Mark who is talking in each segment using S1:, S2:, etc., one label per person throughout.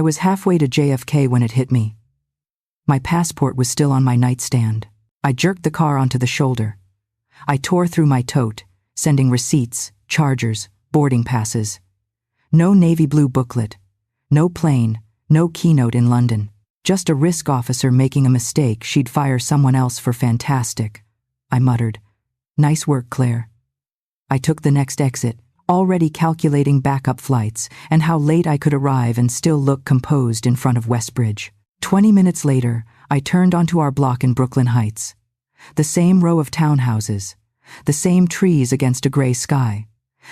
S1: I was halfway to JFK when it hit me. My passport was still on my nightstand. I jerked the car onto the shoulder. I tore through my tote, sending receipts, chargers, boarding passes. No navy blue booklet. No plane, no keynote in London. Just a risk officer making a mistake she'd fire someone else for. Fantastic, I muttered. Nice work, Claire. I took the next exit, already calculating backup flights and how late I could arrive and still look composed in front of Westbridge. 20 minutes later, I turned onto our block in Brooklyn Heights. The same row of townhouses, the same trees against a gray sky,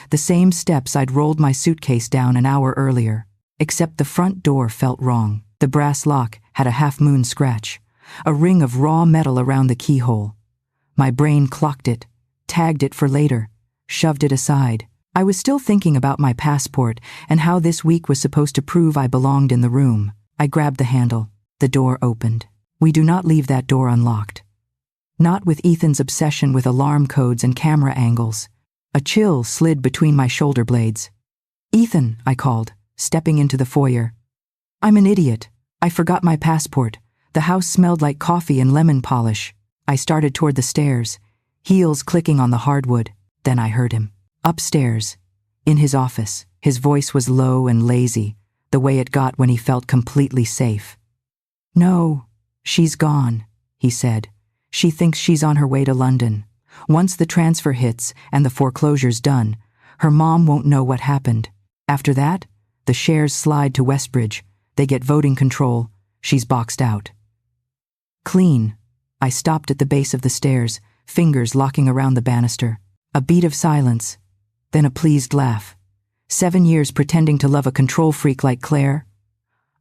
S1: the same steps I'd rolled my suitcase down an hour earlier, except the front door felt wrong. The brass lock had a half-moon scratch, a ring of raw metal around the keyhole. My brain clocked it, tagged it for later, shoved it aside. I was still thinking about my passport and how this week was supposed to prove I belonged in the room. I grabbed the handle. The door opened. We do not leave that door unlocked. Not with Ethan's obsession with alarm codes and camera angles. A chill slid between my shoulder blades. Ethan, I called, stepping into the foyer. I'm an idiot. I forgot my passport. The house smelled like coffee and lemon polish. I started toward the stairs, heels clicking on the hardwood. Then I heard him. Upstairs, in his office. His voice was low and lazy, the way it got when he felt completely safe. No, she's gone, he said. She thinks she's on her way to London. Once the transfer hits and the foreclosure's done, her mom won't know what happened. After that, the shares slide to Westbridge. They get voting control. She's boxed out. Clean. I stopped at the base of the stairs, fingers locking around the banister. A beat of silence, then a pleased laugh. 7 years pretending to love a control freak like Claire?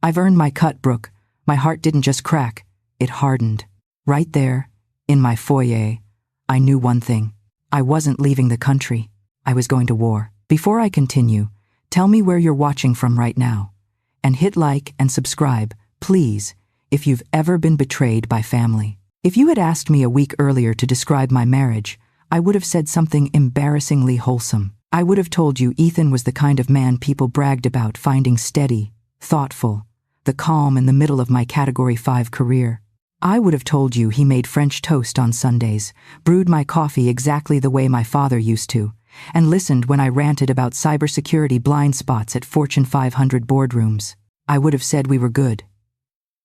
S1: I've earned my cut, Brooke. My heart didn't just crack, it hardened. Right there, in my foyer, I knew one thing. I wasn't leaving the country. I was going to war. Before I continue, tell me where you're watching from right now. And hit like and subscribe, please, if you've ever been betrayed by family. If you had asked me a week earlier to describe my marriage, I would have said something embarrassingly wholesome. I would have told you Ethan was the kind of man people bragged about finding steady, thoughtful, the calm in the middle of my Category 5 career. I would have told you he made French toast on Sundays, brewed my coffee exactly the way my father used to, and listened when I ranted about cybersecurity blind spots at Fortune 500 boardrooms. I would have said we were good.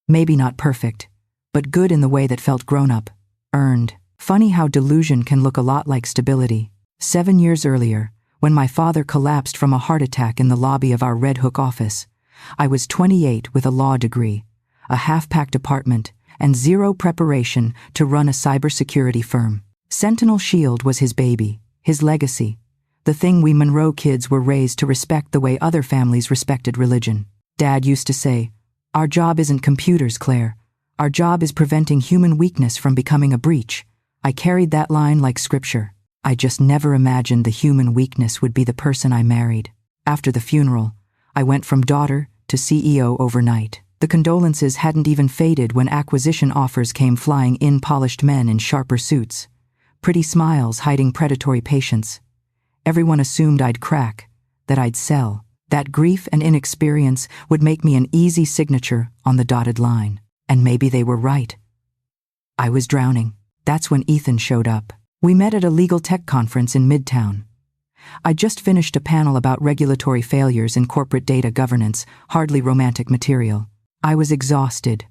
S1: Maybe not perfect, but good in the way that felt grown-up, earned. Funny how delusion can look a lot like stability. 7 years earlier, when my father collapsed from a heart attack in the lobby of our Red Hook office, I was 28 with a law degree, a half-packed apartment, and zero preparation to run a cybersecurity firm. Sentinel Shield was his baby, his legacy, the thing we Monroe kids were raised to respect the way other families respected religion. Dad used to say, "Our job isn't computers, Claire. Our job is preventing human weakness from becoming a breach." I carried that line like scripture. I just never imagined the human weakness would be the person I married. After the funeral, I went from daughter to CEO overnight. The condolences hadn't even faded when acquisition offers came flying in, polished men in sharper suits, pretty smiles hiding predatory patience. Everyone assumed I'd crack, that I'd sell, that grief and inexperience would make me an easy signature on the dotted line. And maybe they were right. I was drowning. That's when Ethan showed up. We met at a legal tech conference in Midtown. I just finished a panel about regulatory failures in corporate data governance, hardly romantic material. I was exhausted,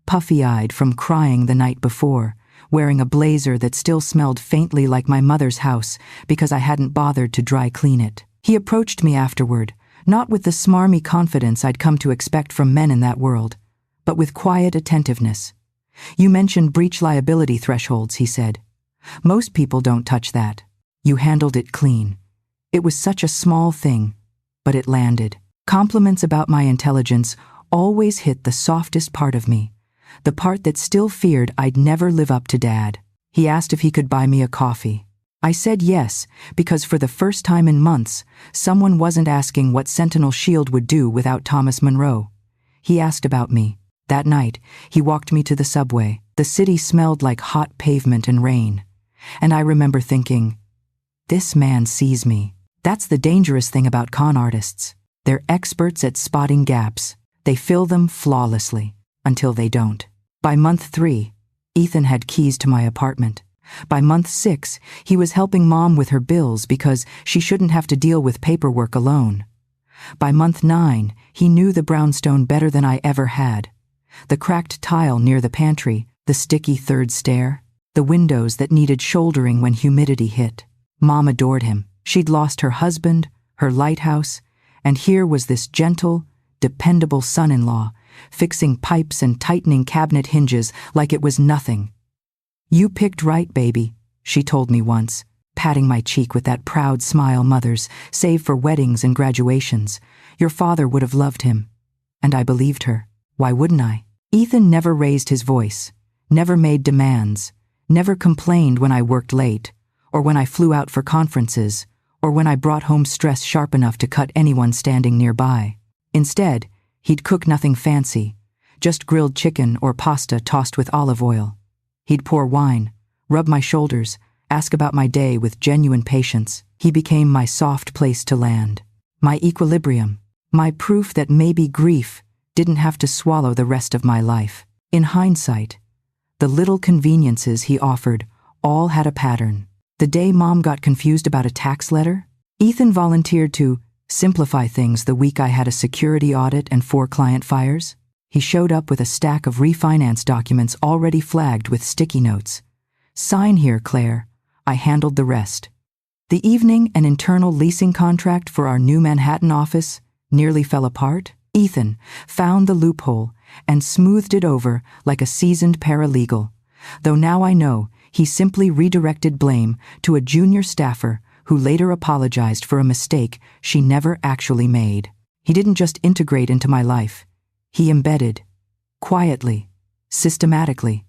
S1: puffy-eyed from crying the night before, wearing a blazer that still smelled faintly like my mother's house because I hadn't bothered to dry clean it. He approached me afterward, not with the smarmy confidence I'd come to expect from men in that world, but with quiet attentiveness. "You mentioned breach liability thresholds," he said. "Most people don't touch that. You handled it clean. It was such a small thing, but it landed." Compliments about my intelligence always hit the softest part of me, the part that still feared I'd never live up to Dad. He asked if he could buy me a coffee. I said yes, because for the first time in months, someone wasn't asking what Sentinel Shield would do without Thomas Monroe. He asked about me. That night, he walked me to the subway. The city smelled like hot pavement and rain. And I remember thinking, this man sees me. That's the dangerous thing about con artists. They're experts at spotting gaps. They fill them flawlessly, until they don't. By month 3, Ethan had keys to my apartment. By month 6, he was helping Mom with her bills because she shouldn't have to deal with paperwork alone. By month 9, he knew the brownstone better than I ever had. The cracked tile near the pantry, the sticky third stair, the windows that needed shouldering when humidity hit. Mom adored him. She'd lost her husband, her lighthouse, and here was this gentle, dependable son-in-law, fixing pipes and tightening cabinet hinges like it was nothing. "You picked right, baby," she told me once, patting my cheek with that proud smile mothers save for weddings and graduations. "Your father would have loved him." And I believed her. Why wouldn't I? Ethan never raised his voice, never made demands, never complained when I worked late, or when I flew out for conferences, or when I brought home stress sharp enough to cut anyone standing nearby. Instead, he'd cook nothing fancy, just grilled chicken or pasta tossed with olive oil. He'd pour wine, rub my shoulders, ask about my day with genuine patience. He became my soft place to land, my equilibrium, my proof that maybe grief didn't have to swallow the rest of my life. In hindsight, the little conveniences he offered all had a pattern. The day Mom got confused about a tax letter, Ethan volunteered to simplify things the week I had a security audit and 4 client fires. He showed up with a stack of refinance documents already flagged with sticky notes. "Sign here, Claire." I handled the rest. The evening an internal leasing contract for our new Manhattan office nearly fell apart, Ethan found the loophole and smoothed it over like a seasoned paralegal, though now I know he simply redirected blame to a junior staffer who later apologized for a mistake she never actually made. He didn't just integrate into my life. He embedded, quietly, systematically,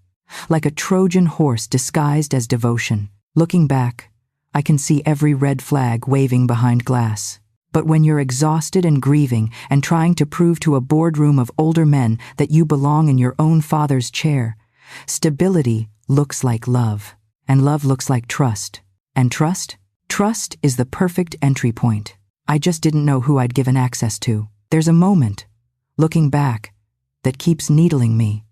S1: like a Trojan horse disguised as devotion. Looking back, I can see every red flag waving behind glass. But when you're exhausted and grieving and trying to prove to a boardroom of older men that you belong in your own father's chair, stability looks like love, and love looks like trust. And trust is the perfect entry point. I just didn't know who I'd given access to. There's a moment, looking back, that keeps needling me.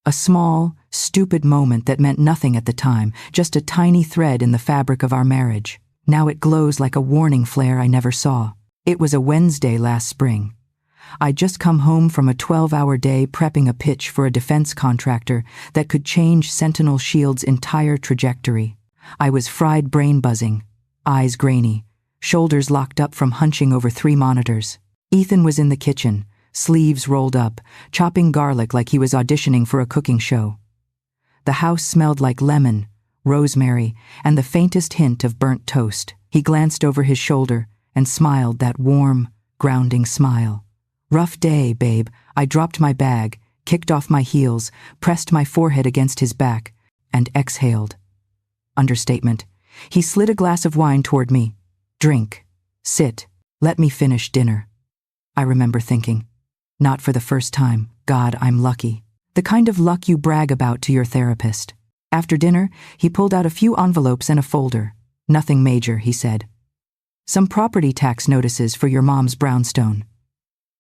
S1: A small, stupid moment that meant nothing at the time, just a tiny thread in the fabric of our marriage. Now it glows like a warning flare I never saw. It was a Wednesday last spring. I'd just come home from a 12-hour day prepping a pitch for a defense contractor that could change Sentinel Shield's entire trajectory. I was fried brain buzzing, eyes grainy, shoulders locked up from hunching over 3 monitors. Ethan was in the kitchen, sleeves rolled up, chopping garlic like he was auditioning for a cooking show. The house smelled like lemon, rosemary, and the faintest hint of burnt toast. He glanced over his shoulder and smiled that warm, grounding smile. "Rough day, babe." I dropped my bag, kicked off my heels, pressed my forehead against his back, and exhaled. Understatement. He slid a glass of wine toward me. "Drink. Sit. Let me finish dinner." I remember thinking, not for the first time, God, I'm lucky. The kind of luck you brag about to your therapist. After dinner, he pulled out a few envelopes and a folder. "Nothing major," he said. "Some property tax notices for your mom's brownstone."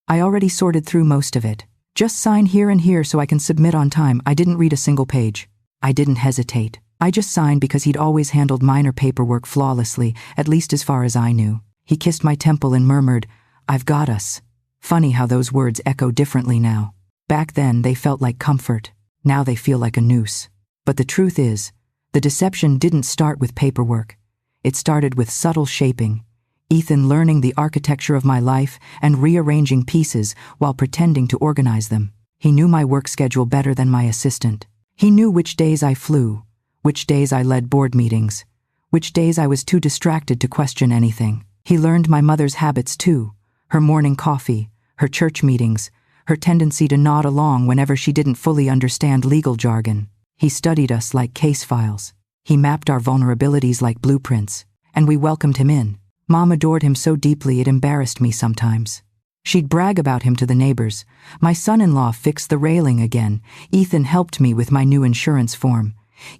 S1: I already sorted through most of it. "Just sign here and here so I can submit on time." I didn't read a single page. I didn't hesitate. I just signed because he'd always handled minor paperwork flawlessly, at least as far as I knew. He kissed my temple and murmured, "I've got us." Funny how those words echo differently now. Back then, they felt like comfort. Now they feel like a noose. But the truth is, the deception didn't start with paperwork. It started with subtle shaping. Ethan learning the architecture of my life and rearranging pieces while pretending to organize them. He knew my work schedule better than my assistant. He knew which days I flew, which days I led board meetings, which days I was too distracted to question anything. He learned my mother's habits too, her morning coffee, her church meetings, her tendency to nod along whenever she didn't fully understand legal jargon. He studied us like case files. He mapped our vulnerabilities like blueprints, and we welcomed him in. Mom adored him so deeply it embarrassed me sometimes. She'd brag about him to the neighbors. "My son-in-law fixed the railing again. Ethan helped me with my new insurance form.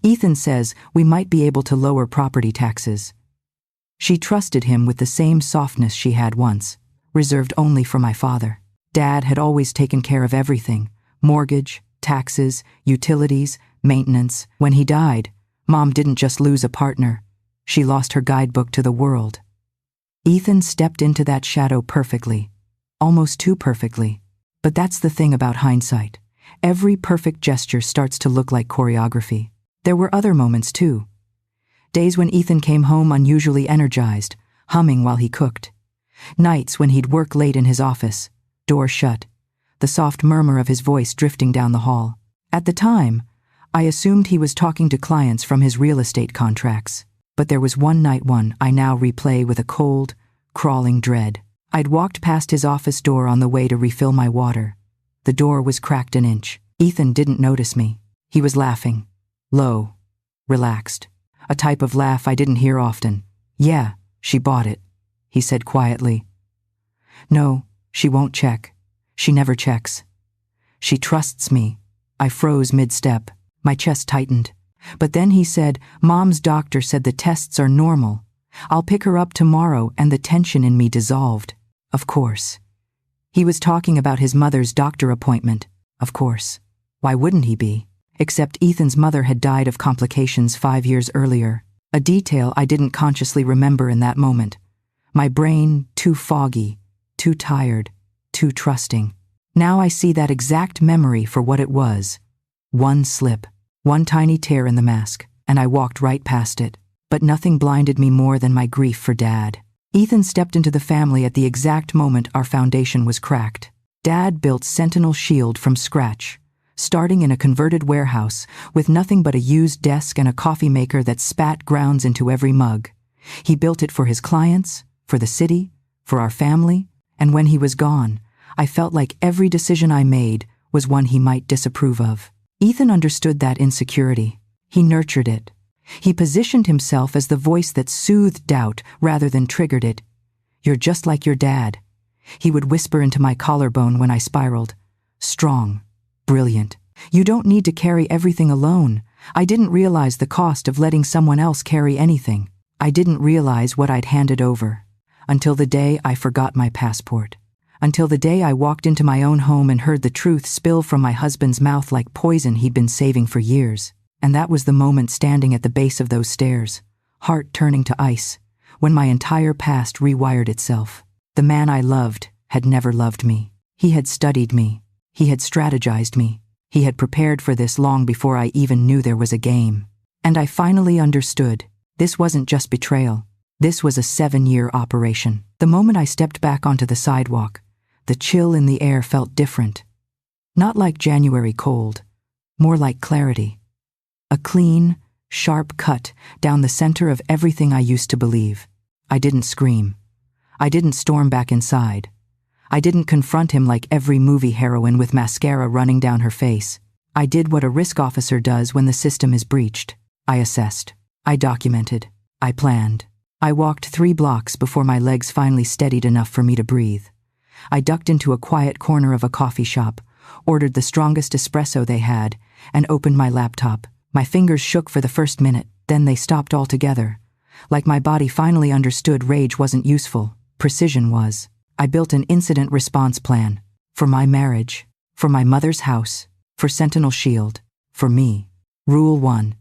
S1: Ethan says we might be able to lower property taxes." She trusted him with the same softness she had once, reserved only for my father. Dad had always taken care of everything: mortgage, taxes, utilities, maintenance. When he died, Mom didn't just lose a partner. She lost her guidebook to the world. Ethan stepped into that shadow perfectly, almost too perfectly. But that's the thing about hindsight. Every perfect gesture starts to look like choreography. There were other moments too. Days when Ethan came home unusually energized, humming while he cooked. Nights when he'd work late in his office, door shut, the soft murmur of his voice drifting down the hall. At the time, I assumed he was talking to clients from his real estate contracts. But there was one night I now replay with a cold, crawling dread. I'd walked past his office door on the way to refill my water. The door was cracked an inch. Ethan didn't notice me. He was laughing. Low. Relaxed. A type of laugh I didn't hear often. "Yeah, she bought it," he said quietly. "No, she won't check. She never checks. She trusts me." I froze mid-step. My chest tightened. But then he said, "Mom's doctor said the tests are normal. I'll pick her up tomorrow," and the tension in me dissolved. Of course. He was talking about his mother's doctor appointment. Of course. Why wouldn't he be? Except Ethan's mother had died of complications 5 years earlier. A detail I didn't consciously remember in that moment. My brain, too foggy, too tired, too trusting. Now I see that exact memory for what it was. One slip. One tiny tear in the mask, and I walked right past it. But nothing blinded me more than my grief for Dad. Ethan stepped into the family at the exact moment our foundation was cracked. Dad built Sentinel Shield from scratch, starting in a converted warehouse with nothing but a used desk and a coffee maker that spat grounds into every mug. He built it for his clients, for the city, for our family, and when he was gone, I felt like every decision I made was one he might disapprove of. Ethan understood that insecurity. He nurtured it. He positioned himself as the voice that soothed doubt rather than triggered it. "You're just like your dad," he would whisper into my collarbone when I spiraled. "Strong. Brilliant. You don't need to carry everything alone." I didn't realize the cost of letting someone else carry anything. I didn't realize what I'd handed over. Until the day I forgot my passport. Until the day I walked into my own home and heard the truth spill from my husband's mouth like poison he'd been saving for years. And that was the moment standing at the base of those stairs, heart turning to ice, when my entire past rewired itself. The man I loved had never loved me. He had studied me. He had strategized me. He had prepared for this long before I even knew there was a game. And I finally understood. This wasn't just betrayal. This was a 7-year operation. The moment I stepped back onto the sidewalk, the chill in the air felt different. Not like January cold, more like clarity. A clean, sharp cut down the center of everything I used to believe. I didn't scream. I didn't storm back inside. I didn't confront him like every movie heroine with mascara running down her face. I did what a risk officer does when the system is breached. I assessed. I documented. I planned. I walked 3 blocks before my legs finally steadied enough for me to breathe. I ducked into a quiet corner of a coffee shop, ordered the strongest espresso they had, and opened my laptop. My fingers shook for the first minute, then they stopped altogether. Like my body finally understood rage wasn't useful, precision was. I built an incident response plan. For my marriage, for my mother's house, for Sentinel Shield, for me. Rule 1.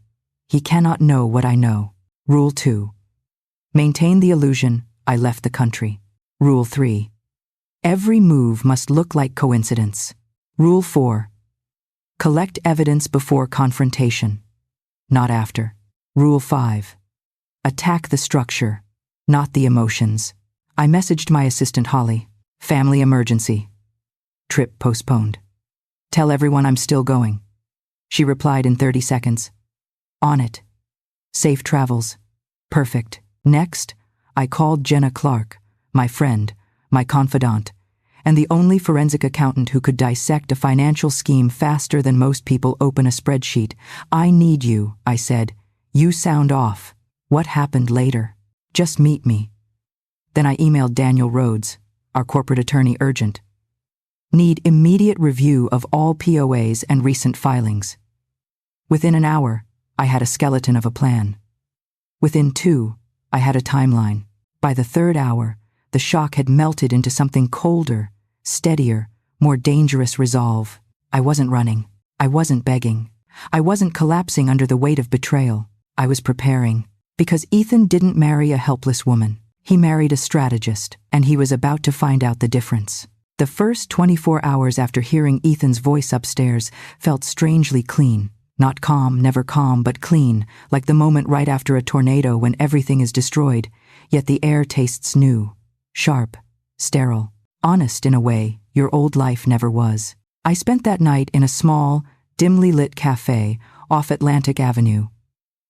S1: He cannot know what I know. Rule 2. Maintain the illusion I left the country. Rule 3. Every move must look like coincidence. Rule 4. Collect evidence before confrontation, not after. Rule 5. Attack the structure, not the emotions. I messaged my assistant Holly. Family emergency. Trip postponed. Tell everyone I'm still going. She replied in 30 seconds. On it. Safe travels. Perfect. Next, I called Jenna Clark, my friend, my confidant, and the only forensic accountant who could dissect a financial scheme faster than most people open a spreadsheet. "I need you," I said. "You sound off." What happened later? Just meet me. Then I emailed Daniel Rhodes, our corporate attorney, urgent. Need immediate review of all POAs and recent filings. Within an hour, I had a skeleton of a plan. Within 2, I had a timeline. By the 3rd hour, the shock had melted into something colder, steadier, more dangerous resolve. I wasn't running. I wasn't begging. I wasn't collapsing under the weight of betrayal. I was preparing. Because Ethan didn't marry a helpless woman. He married a strategist, and he was about to find out the difference. The first 24 hours after hearing Ethan's voice upstairs felt strangely clean. Not calm, never calm, but clean, like the moment right after a tornado when everything is destroyed, yet the air tastes new, sharp, sterile, honest in a way your old life never was. I spent that night in a small, dimly lit cafe off Atlantic Avenue.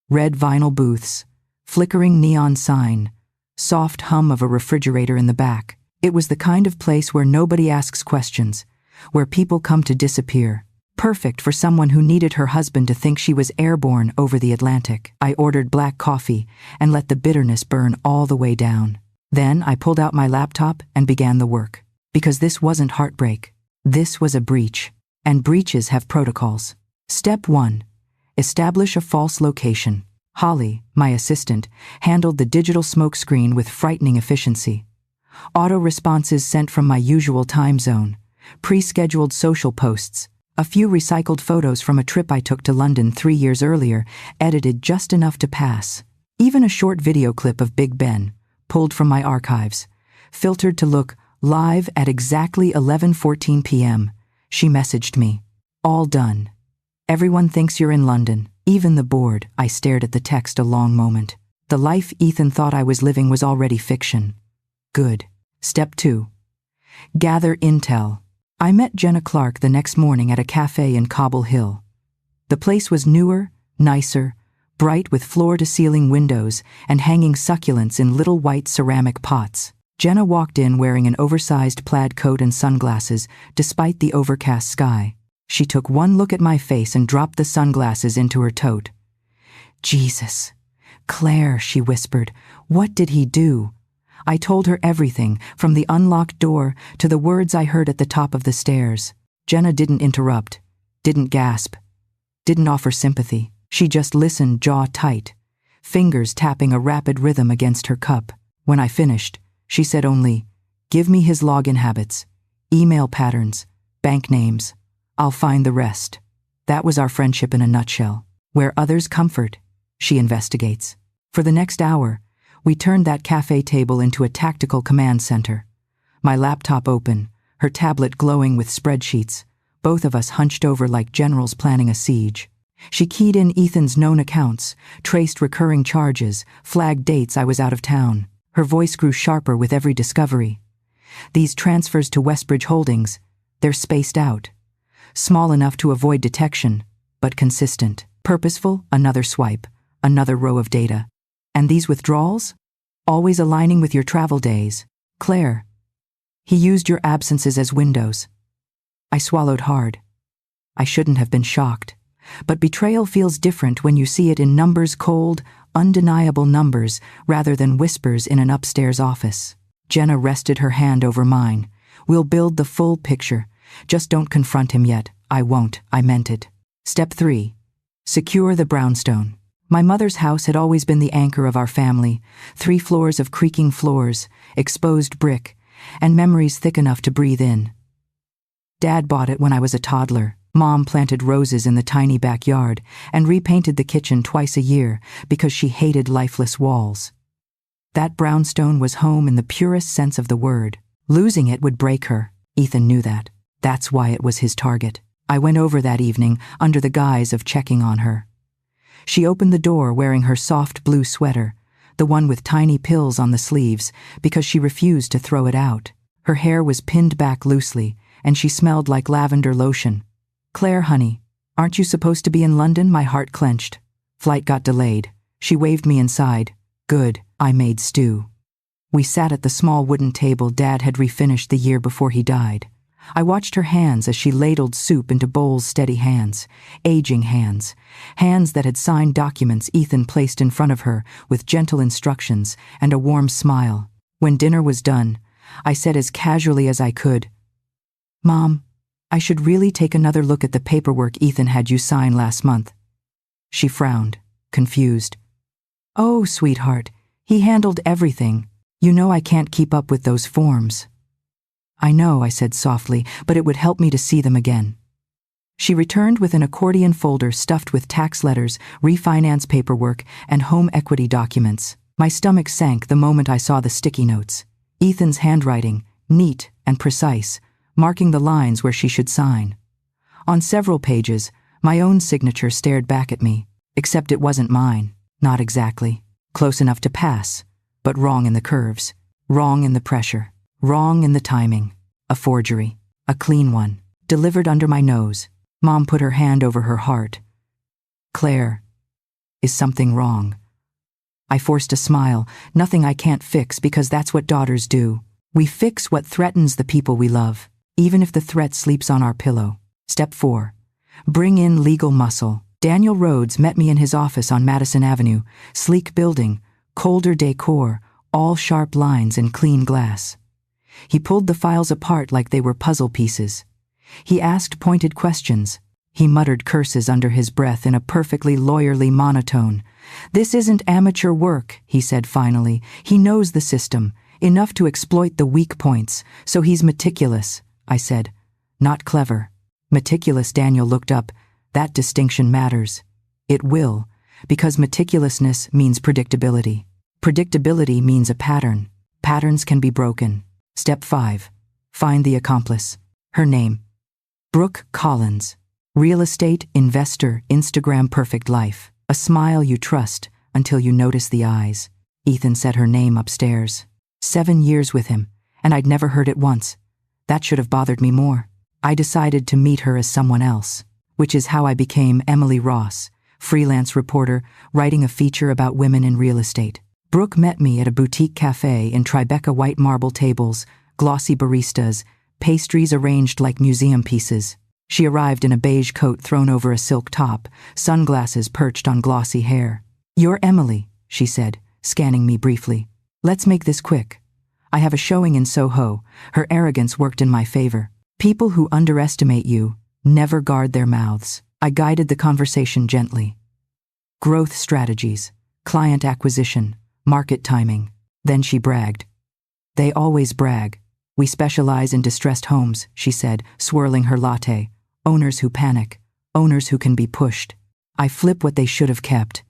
S1: Red vinyl booths, flickering neon sign, soft hum of a refrigerator in the back. It was the kind of place where nobody asks questions, where people come to disappear. Perfect for someone who needed her husband to think she was airborne over the Atlantic. I ordered black coffee and let the bitterness burn all the way down. Then I pulled out my laptop and began the work. Because this wasn't heartbreak. This was a breach. And breaches have protocols. Step 1. Establish a false location. Holly, my assistant, handled the digital smokescreen with frightening efficiency. Auto responses sent from my usual time zone. Pre-scheduled social posts. A few recycled photos from a trip I took to London 3 years earlier, edited just enough to pass. Even a short video clip of Big Ben, pulled from my archives, filtered to look live at exactly 11:14 p.m. She messaged me. All done. Everyone thinks you're in London, even the board. I stared at the text a long moment. The life Ethan thought I was living was already fiction. Good. Step 2. Gather intel. I met Jenna Clark the next morning at a cafe in Cobble Hill. The place was newer, nicer, bright with floor-to-ceiling windows and hanging succulents in little white ceramic pots. Jenna walked in wearing an oversized plaid coat and sunglasses, despite the overcast sky. She took one look at my face and dropped the sunglasses into her tote. Jesus. Claire, she whispered, what did he do? I told her everything, from the unlocked door to the words I heard at the top of the stairs. Jenna didn't interrupt, didn't gasp, didn't offer sympathy. She just listened, jaw tight, fingers tapping a rapid rhythm against her cup. When I finished, she said only, give me his login habits, email patterns, bank names. I'll find the rest. That was our friendship in a nutshell. Where others comfort, she investigates. For the next hour, we turned that cafe table into a tactical command center. My laptop open, her tablet glowing with spreadsheets, both of us hunched over like generals planning a siege. She keyed in Ethan's known accounts, traced recurring charges, flagged dates I was out of town. Her voice grew sharper with every discovery. These transfers to Westbridge Holdings, they're spaced out. Small enough to avoid detection, but consistent. Purposeful, another swipe, another row of data. And these withdrawals? Always aligning with your travel days. Claire. He used your absences as windows. I swallowed hard. I shouldn't have been shocked. But betrayal feels different when you see it in numbers, cold, undeniable numbers, rather than whispers in an upstairs office. Jenna rested her hand over mine. We'll build the full picture. Just don't confront him yet. I won't. I meant it. Step 3. Secure the brownstone. My mother's house had always been the anchor of our family. 3 floors of creaking floors, exposed brick, and memories thick enough to breathe in. Dad bought it when I was a toddler. Mom planted roses in the tiny backyard and repainted the kitchen twice a year because she hated lifeless walls. That brownstone was home in the purest sense of the word. Losing it would break her. Ethan knew that. That's why it was his target. I went over that evening under the guise of checking on her. She opened the door wearing her soft blue sweater, the one with tiny pills on the sleeves, because she refused to throw it out. Her hair was pinned back loosely, and she smelled like lavender lotion. Claire, honey, aren't you supposed to be in London? My heart clenched. Flight got delayed. She waved me inside. Good, I made stew. We sat at the small wooden table Dad had refinished the year before he died. I watched her hands as she ladled soup into bowls, steady hands, aging hands, hands that had signed documents Ethan placed in front of her with gentle instructions and a warm smile. When dinner was done, I said as casually as I could, Mom, I should really take another look at the paperwork Ethan had you sign last month. She frowned, confused. Oh, sweetheart, he handled everything. You know I can't keep up with those forms. I know, I said softly, but it would help me to see them again. She returned with an accordion folder stuffed with tax letters, refinance paperwork, and home equity documents. My stomach sank the moment I saw the sticky notes. Ethan's handwriting, neat and precise, marking the lines where she should sign. On several pages, my own signature stared back at me, except it wasn't mine. Not exactly. Close enough to pass, but wrong in the curves, wrong in the pressure, wrong in the timing. A forgery. A clean one. Delivered under my nose. Mom put her hand over her heart. Claire, is something wrong? I forced a smile. Nothing I can't fix, because that's what daughters do. We fix what threatens the people we love, even if the threat sleeps on our pillow. Step 4. Bring in legal muscle. Daniel Rhodes met me in his office on Madison Avenue. Sleek building, colder decor, all sharp lines and clean glass. He pulled the files apart like they were puzzle pieces. He asked pointed questions. He muttered curses under his breath in a perfectly lawyerly monotone. This isn't amateur work, he said finally. He knows the system, enough to exploit the weak points, so he's meticulous, I said. Not clever. Meticulous, Daniel looked up. That distinction matters. It will, because meticulousness means predictability. Predictability means a pattern. Patterns can be broken. Step 5. Find the accomplice. Her name. Brooke Collins. Real estate, investor, Instagram perfect life. A smile you trust until you notice the eyes. Ethan said her name upstairs. 7 years with him, and I'd never heard it once. That should have bothered me more. I decided to meet her as someone else, which is how I became Emily Ross, freelance reporter, writing a feature about women in real estate. Brooke met me at a boutique cafe in Tribeca, white marble tables, glossy baristas, pastries arranged like museum pieces. She arrived in a beige coat thrown over a silk top, sunglasses perched on glossy hair. You're Emily, she said, scanning me briefly. Let's make this quick. I have a showing in Soho. Her arrogance worked in my favor. People who underestimate you never guard their mouths. I guided the conversation gently. Growth strategies, client acquisition, market timing. Then she bragged. They always brag. We specialize in distressed homes, she said, swirling her latte. Owners who panic. Owners who can be pushed. I flip what they should have kept.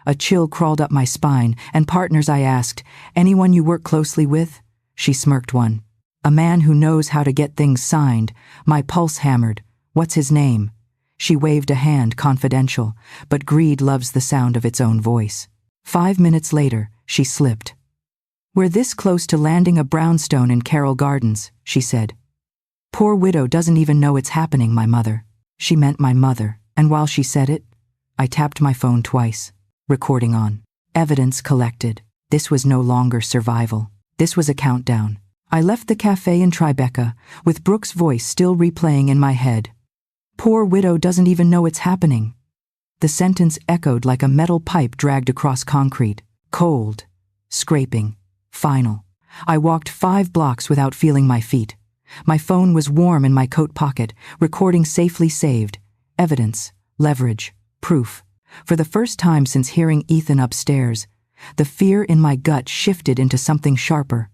S1: A chill crawled up my spine, and partners, I asked, anyone you work closely with? She smirked one. A man who knows how to get things signed. My pulse hammered. What's his name? She waved a hand, confidential, but greed loves the sound of its own voice. 5 minutes later, she slipped. We're this close to landing a brownstone in Carroll Gardens, she said. Poor widow doesn't even know it's happening, my mother. She meant my mother, and while she said it, I tapped my phone twice. Recording on. Evidence collected. This was no longer survival. This was a countdown. I left the cafe in Tribeca, with Brooke's voice still replaying in my head. Poor widow doesn't even know it's happening. The sentence echoed like a metal pipe dragged across concrete. Cold. Scraping. Final. I walked 5 blocks without feeling my feet. My phone was warm in my coat pocket, recording safely saved. Evidence. Leverage. Proof. For the first time since hearing Ethan upstairs, the fear in my gut shifted into something sharper.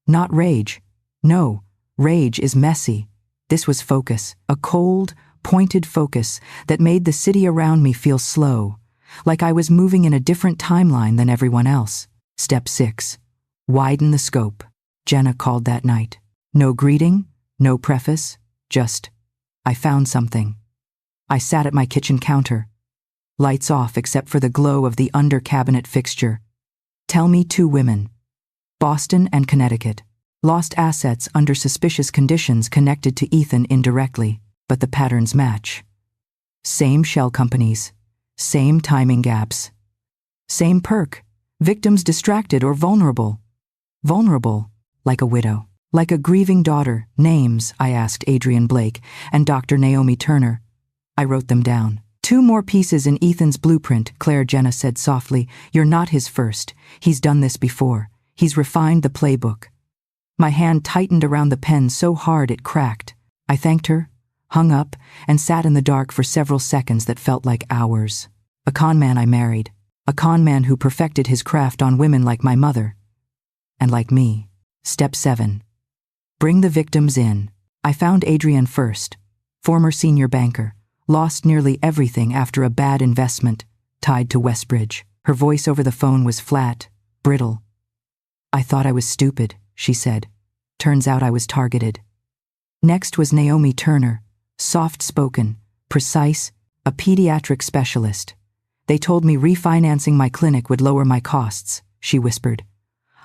S1: Not rage. No, rage is messy. This was focus, a cold, pointed focus that made the city around me feel slow, like I was moving in a different timeline than everyone else. Step 6. Widen the scope. Jenna called that night. No greeting, no preface, just, I found something. I sat at my kitchen counter. Lights off except for the glow of the under-cabinet fixture. Tell me 2 women. Boston and Connecticut. Lost assets under suspicious conditions connected to Ethan indirectly, but the patterns match. Same shell companies. Same timing gaps. Same perk. Victims distracted or vulnerable. Vulnerable, like a widow. Like a grieving daughter. Names, I asked Adrian Blake and Dr. Naomi Turner. I wrote them down. 2 more pieces in Ethan's blueprint, Claire. Jenna said softly. You're not his first. He's done this before. He's refined the playbook. My hand tightened around the pen so hard it cracked. I thanked her, hung up, and sat in the dark for several seconds that felt like hours. A con man I married. A con man who perfected his craft on women like my mother. And like me. Step 7. Bring the victims in. I found Adrienne first, former senior banker, lost nearly everything after a bad investment, tied to Westbridge. Her voice over the phone was flat, brittle. I thought I was stupid, she said. Turns out I was targeted. Next was Naomi Turner, soft-spoken, precise, a pediatric specialist. They told me refinancing my clinic would lower my costs, she whispered.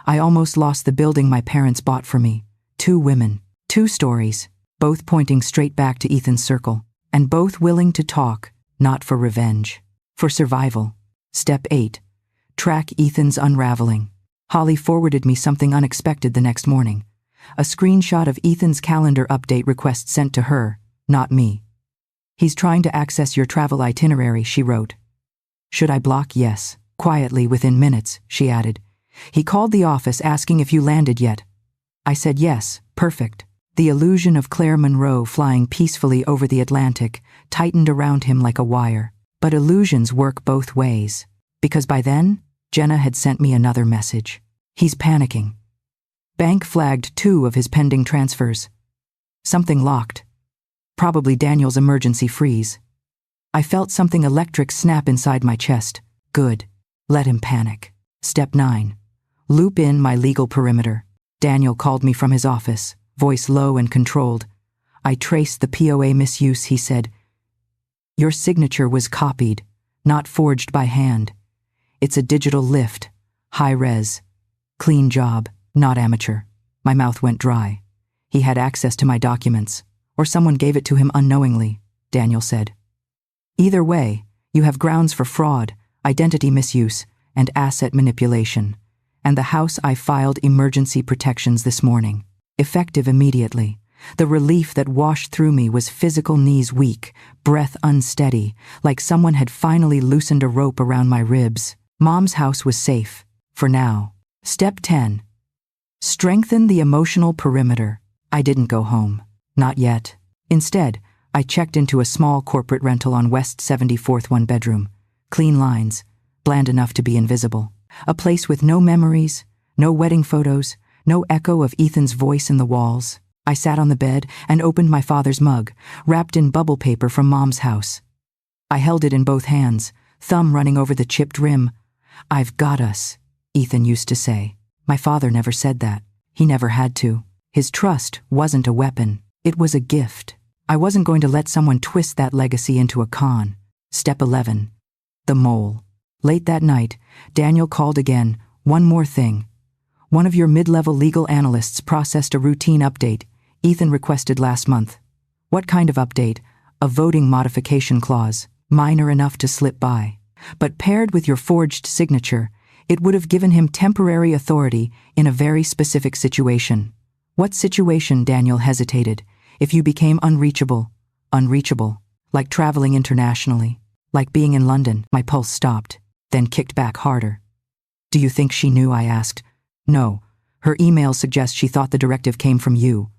S1: I almost lost the building my parents bought for me. 2 women, 2 stories, both pointing straight back to Ethan's circle, and both willing to talk, not for revenge, for survival. Step 8. Track Ethan's unraveling. Holly forwarded me something unexpected the next morning. A screenshot of Ethan's calendar update request sent to her, not me. He's trying to access your travel itinerary, she wrote. Should I block? Yes. Quietly, within minutes, she added. He called the office asking if you landed yet. I said yes, perfect. The illusion of Claire Monroe flying peacefully over the Atlantic tightened around him like a wire. But illusions work both ways. Because by then, Jenna had sent me another message. He's panicking. Bank flagged 2 of his pending transfers. Something locked. Probably Daniel's emergency freeze. I felt something electric snap inside my chest. Good. Let him panic. Step 9. Loop in my legal perimeter. Daniel called me from his office, voice low and controlled. I traced the POA misuse, he said. Your signature was copied, not forged by hand. It's a digital lift, high res. Clean job, not amateur. My mouth went dry. He had access to my documents, or someone gave it to him unknowingly, Daniel said. Either way, you have grounds for fraud, identity misuse, and asset manipulation. And the house I filed emergency protections this morning, effective immediately. The relief that washed through me was physical, knees weak, breath unsteady, like someone had finally loosened a rope around my ribs. Mom's house was safe, for now. Step 10. Strengthen the emotional perimeter. I didn't go home. Not yet. Instead, I checked into a small corporate rental on West 74th, 1-bedroom. Clean lines, bland enough to be invisible. A place with no memories, no wedding photos, no echo of Ethan's voice in the walls. I sat on the bed and opened my father's mug, wrapped in bubble paper from Mom's house. I held it in both hands, thumb running over the chipped rim. I've got us, Ethan used to say. My father never said that. He never had to. His trust wasn't a weapon. It was a gift. I wasn't going to let someone twist that legacy into a con. Step 11. The mole. Late that night, Daniel called again. One more thing. One of your mid-level legal analysts processed a routine update Ethan requested last month. What kind of update? A voting modification clause, minor enough to slip by. But paired with your forged signature, it would have given him temporary authority in a very specific situation. What situation? Daniel hesitated. If you became unreachable. Unreachable. Like traveling internationally. Like being in London. My pulse stopped, then kicked back harder. Do you think she knew? I asked. No. Her email suggests she thought the directive came from you.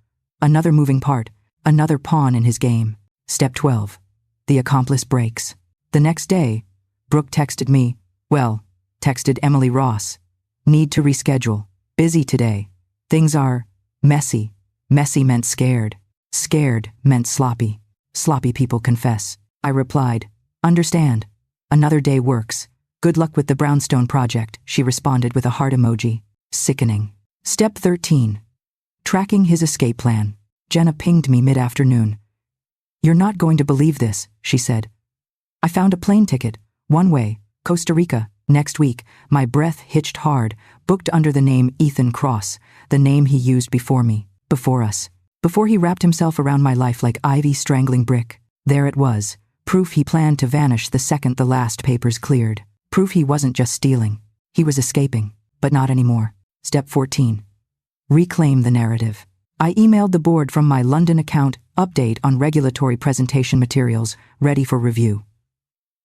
S1: Another moving part. Another pawn in his game. Step 12. The accomplice breaks. The next day, Brooke texted me. Texted Emily Ross. Need to reschedule. Busy today. Things are messy. Messy meant scared. Scared meant sloppy. Sloppy people confess. I replied, understand. Another day works. Good luck with the brownstone project, she responded with a heart emoji. Sickening. Step 13. Tracking his escape plan. Jenna pinged me mid-afternoon. You're not going to believe this, she said. I found a plane ticket, one way, Costa Rica, next week. My breath hitched hard, booked under the name Ethan Cross, the name he used before me, before us. Before he wrapped himself around my life like ivy strangling brick. There it was, proof he planned to vanish the second the last papers cleared. Proof he wasn't just stealing. He was escaping, but not anymore. Step 14. Reclaim the narrative. I emailed the board from my London account, update on regulatory presentation materials, ready for review.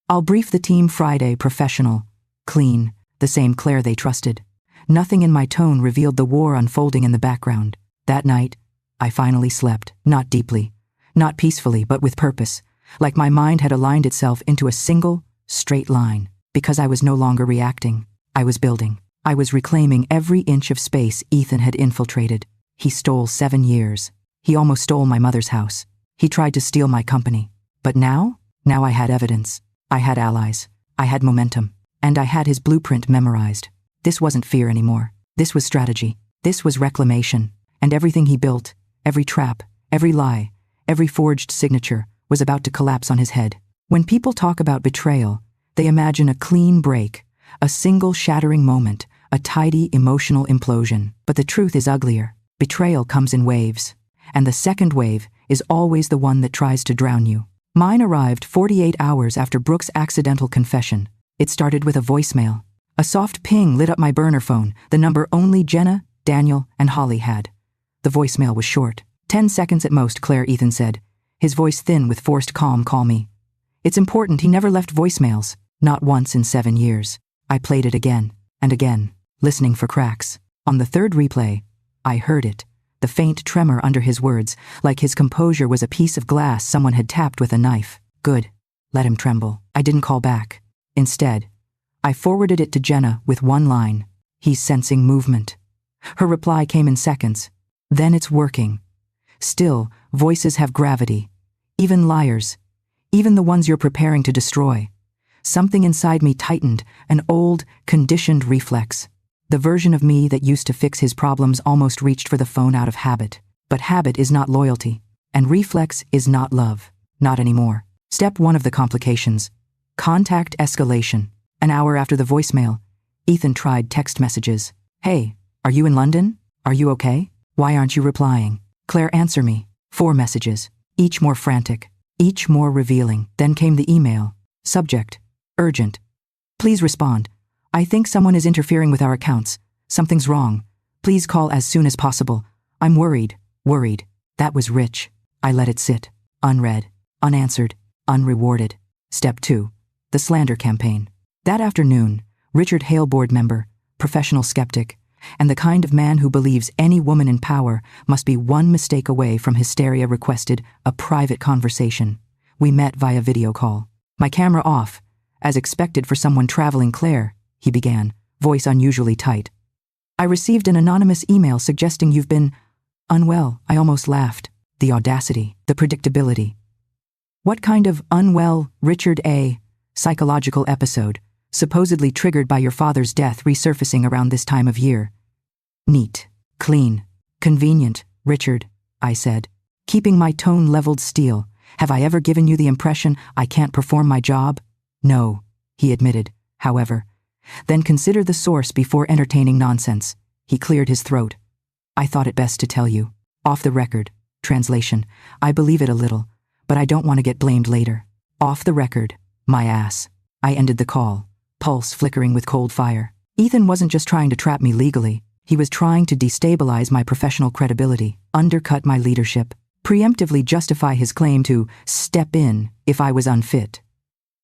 S1: I'll brief the team Friday, professional, clean, the same Claire they trusted. Nothing in my tone revealed the war unfolding in the background. That night, I finally slept, not deeply, not peacefully, but with purpose, like my mind had aligned itself into a single, straight line. Because I was no longer reacting, I was building. I was reclaiming every inch of space Ethan had infiltrated. He stole 7 years. He almost stole my mother's house. He tried to steal my company. But now I had evidence. I had allies. I had momentum. And I had his blueprint memorized. This wasn't fear anymore. This was strategy. This was reclamation. And everything he built, every trap, every lie, every forged signature, was about to collapse on his head. When people talk about betrayal, they imagine a clean break, a single shattering moment, a tidy emotional implosion. But the truth is uglier. Betrayal comes in waves. And the second wave is always the one that tries to drown you. Mine arrived 48 hours after Brooke's accidental confession. It started with a voicemail. A soft ping lit up my burner phone, the number only Jenna, Daniel, and Holly had. The voicemail was short. 10 seconds at most, Claire, Ethan said, his voice thin with forced calm. Call me. It's important, he never left voicemails. Not once in 7 years. I played it again and again, listening for cracks. On the third replay, I heard it. The faint tremor under his words, like his composure was a piece of glass someone had tapped with a knife. Good. Let him tremble. I didn't call back. Instead, I forwarded it to Jenna with one line. He's sensing movement. Her reply came in seconds. Then it's working. Still, voices have gravity. Even liars. Even the ones you're preparing to destroy. Something inside me tightened, an old, conditioned reflex. The version of me that used to fix his problems almost reached for the phone out of habit. But habit is not loyalty. And reflex is not love. Not anymore. Step 1 of the complications. Contact escalation. An hour after the voicemail, Ethan tried text messages. Hey, are you in London? Are you okay? Why aren't you replying? Claire, answer me. 4 messages. Each more frantic. Each more revealing. Then came the email. Subject. Urgent. Please respond. I think someone is interfering with our accounts. Something's wrong. Please call as soon as possible. I'm worried. Worried. That was rich. I let it sit. Unread. Unanswered. Unrewarded. Step 2. The slander campaign. That afternoon, Richard Hale, board member, professional skeptic, and the kind of man who believes any woman in power must be one mistake away from hysteria, requested a private conversation. We met via video call. My camera off. As expected for someone traveling. Claire, he began, voice unusually tight. I received an anonymous email suggesting you've been unwell. I almost laughed. The audacity, the predictability. What kind of unwell, Richard? A psychological episode, supposedly triggered by your father's death, resurfacing around this time of year. Neat, clean, convenient, Richard, I said, keeping my tone leveled steel. Have I ever given you the impression I can't perform my job? No, he admitted, however. Then consider the source before entertaining nonsense. He cleared his throat. I thought it best to tell you. Off the record. Translation. I believe it a little, but I don't want to get blamed later. Off the record. My ass. I ended the call, pulse flickering with cold fire. Ethan wasn't just trying to trap me legally. He was trying to destabilize my professional credibility, undercut my leadership, preemptively justify his claim to step in if I was unfit.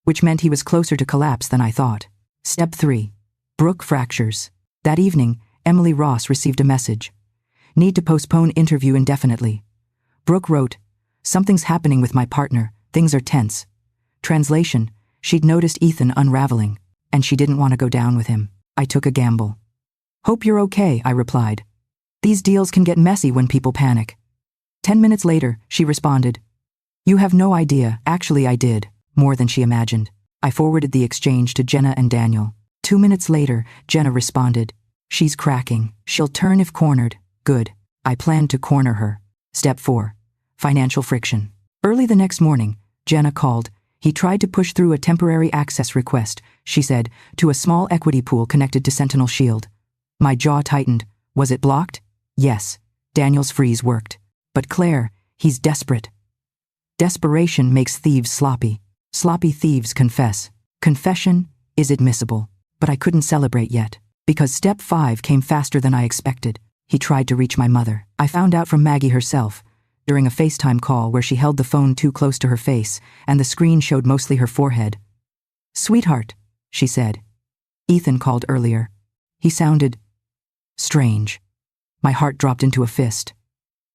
S1: Which meant he was closer to collapse than I thought. Step 3. Brooke fractures. That evening, Emily Ross received a message. Need to postpone interview indefinitely. Brooke wrote, something's happening with my partner. Things are tense. Translation, she'd noticed Ethan unraveling, and she didn't want to go down with him. I took a gamble. Hope you're okay, I replied. These deals can get messy when people panic. 10 minutes later, she responded. You have no idea. Actually, I did. More than she imagined. I forwarded the exchange to Jenna and Daniel. 2 minutes later, Jenna responded. She's cracking. She'll turn if cornered. Good. I planned to corner her. Step 4. Financial friction. Early the next morning, Jenna called. He tried to push through a temporary access request, she said, to a small equity pool connected to Sentinel Shield. My jaw tightened. Was it blocked? Yes. Daniel's freeze worked. But Claire, he's desperate. Desperation makes thieves sloppy. Sloppy thieves confess. Confession is admissible. But I couldn't celebrate yet, because step 5 came faster than I expected. He tried to reach my mother. I found out from Maggie herself, during a FaceTime call where she held the phone too close to her face, and the screen showed mostly her forehead. Sweetheart, she said. Ethan called earlier. He sounded strange. My heart dropped into a fist.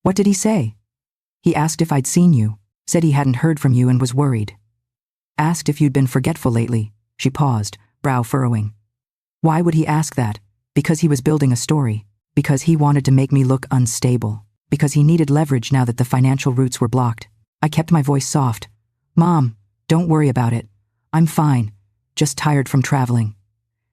S1: What did he say? He asked if I'd seen you, said he hadn't heard from you and was worried. Asked if you'd been forgetful lately. She paused, brow furrowing. Why would he ask that? Because he was building a story. Because he wanted to make me look unstable. Because he needed leverage now that the financial routes were blocked. I kept my voice soft. Mom, don't worry about it. I'm fine. Just tired from traveling.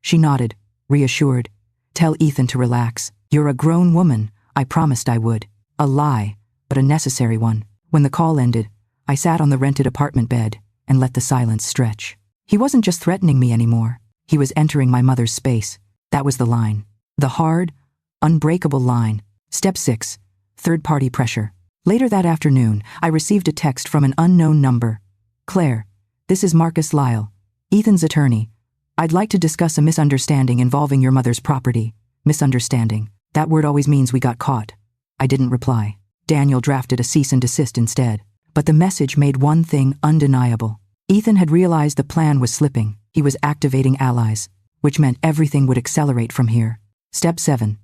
S1: She nodded, reassured. Tell Ethan to relax. You're a grown woman. I promised I would. A lie, but a necessary one. When the call ended, I sat on the rented apartment bed and let the silence stretch. He wasn't just threatening me anymore. He was entering my mother's space. That was the line. The hard, unbreakable line. Step 6. Third-party pressure. Later that afternoon, I received a text from an unknown number. Claire, this is Marcus Lyle, Ethan's attorney. I'd like to discuss a misunderstanding involving your mother's property. Misunderstanding. That word always means we got caught. I didn't reply. Daniel drafted a cease and desist instead. But the message made one thing undeniable. Ethan had realized the plan was slipping. He was activating allies, which meant everything would accelerate from here. Step 7.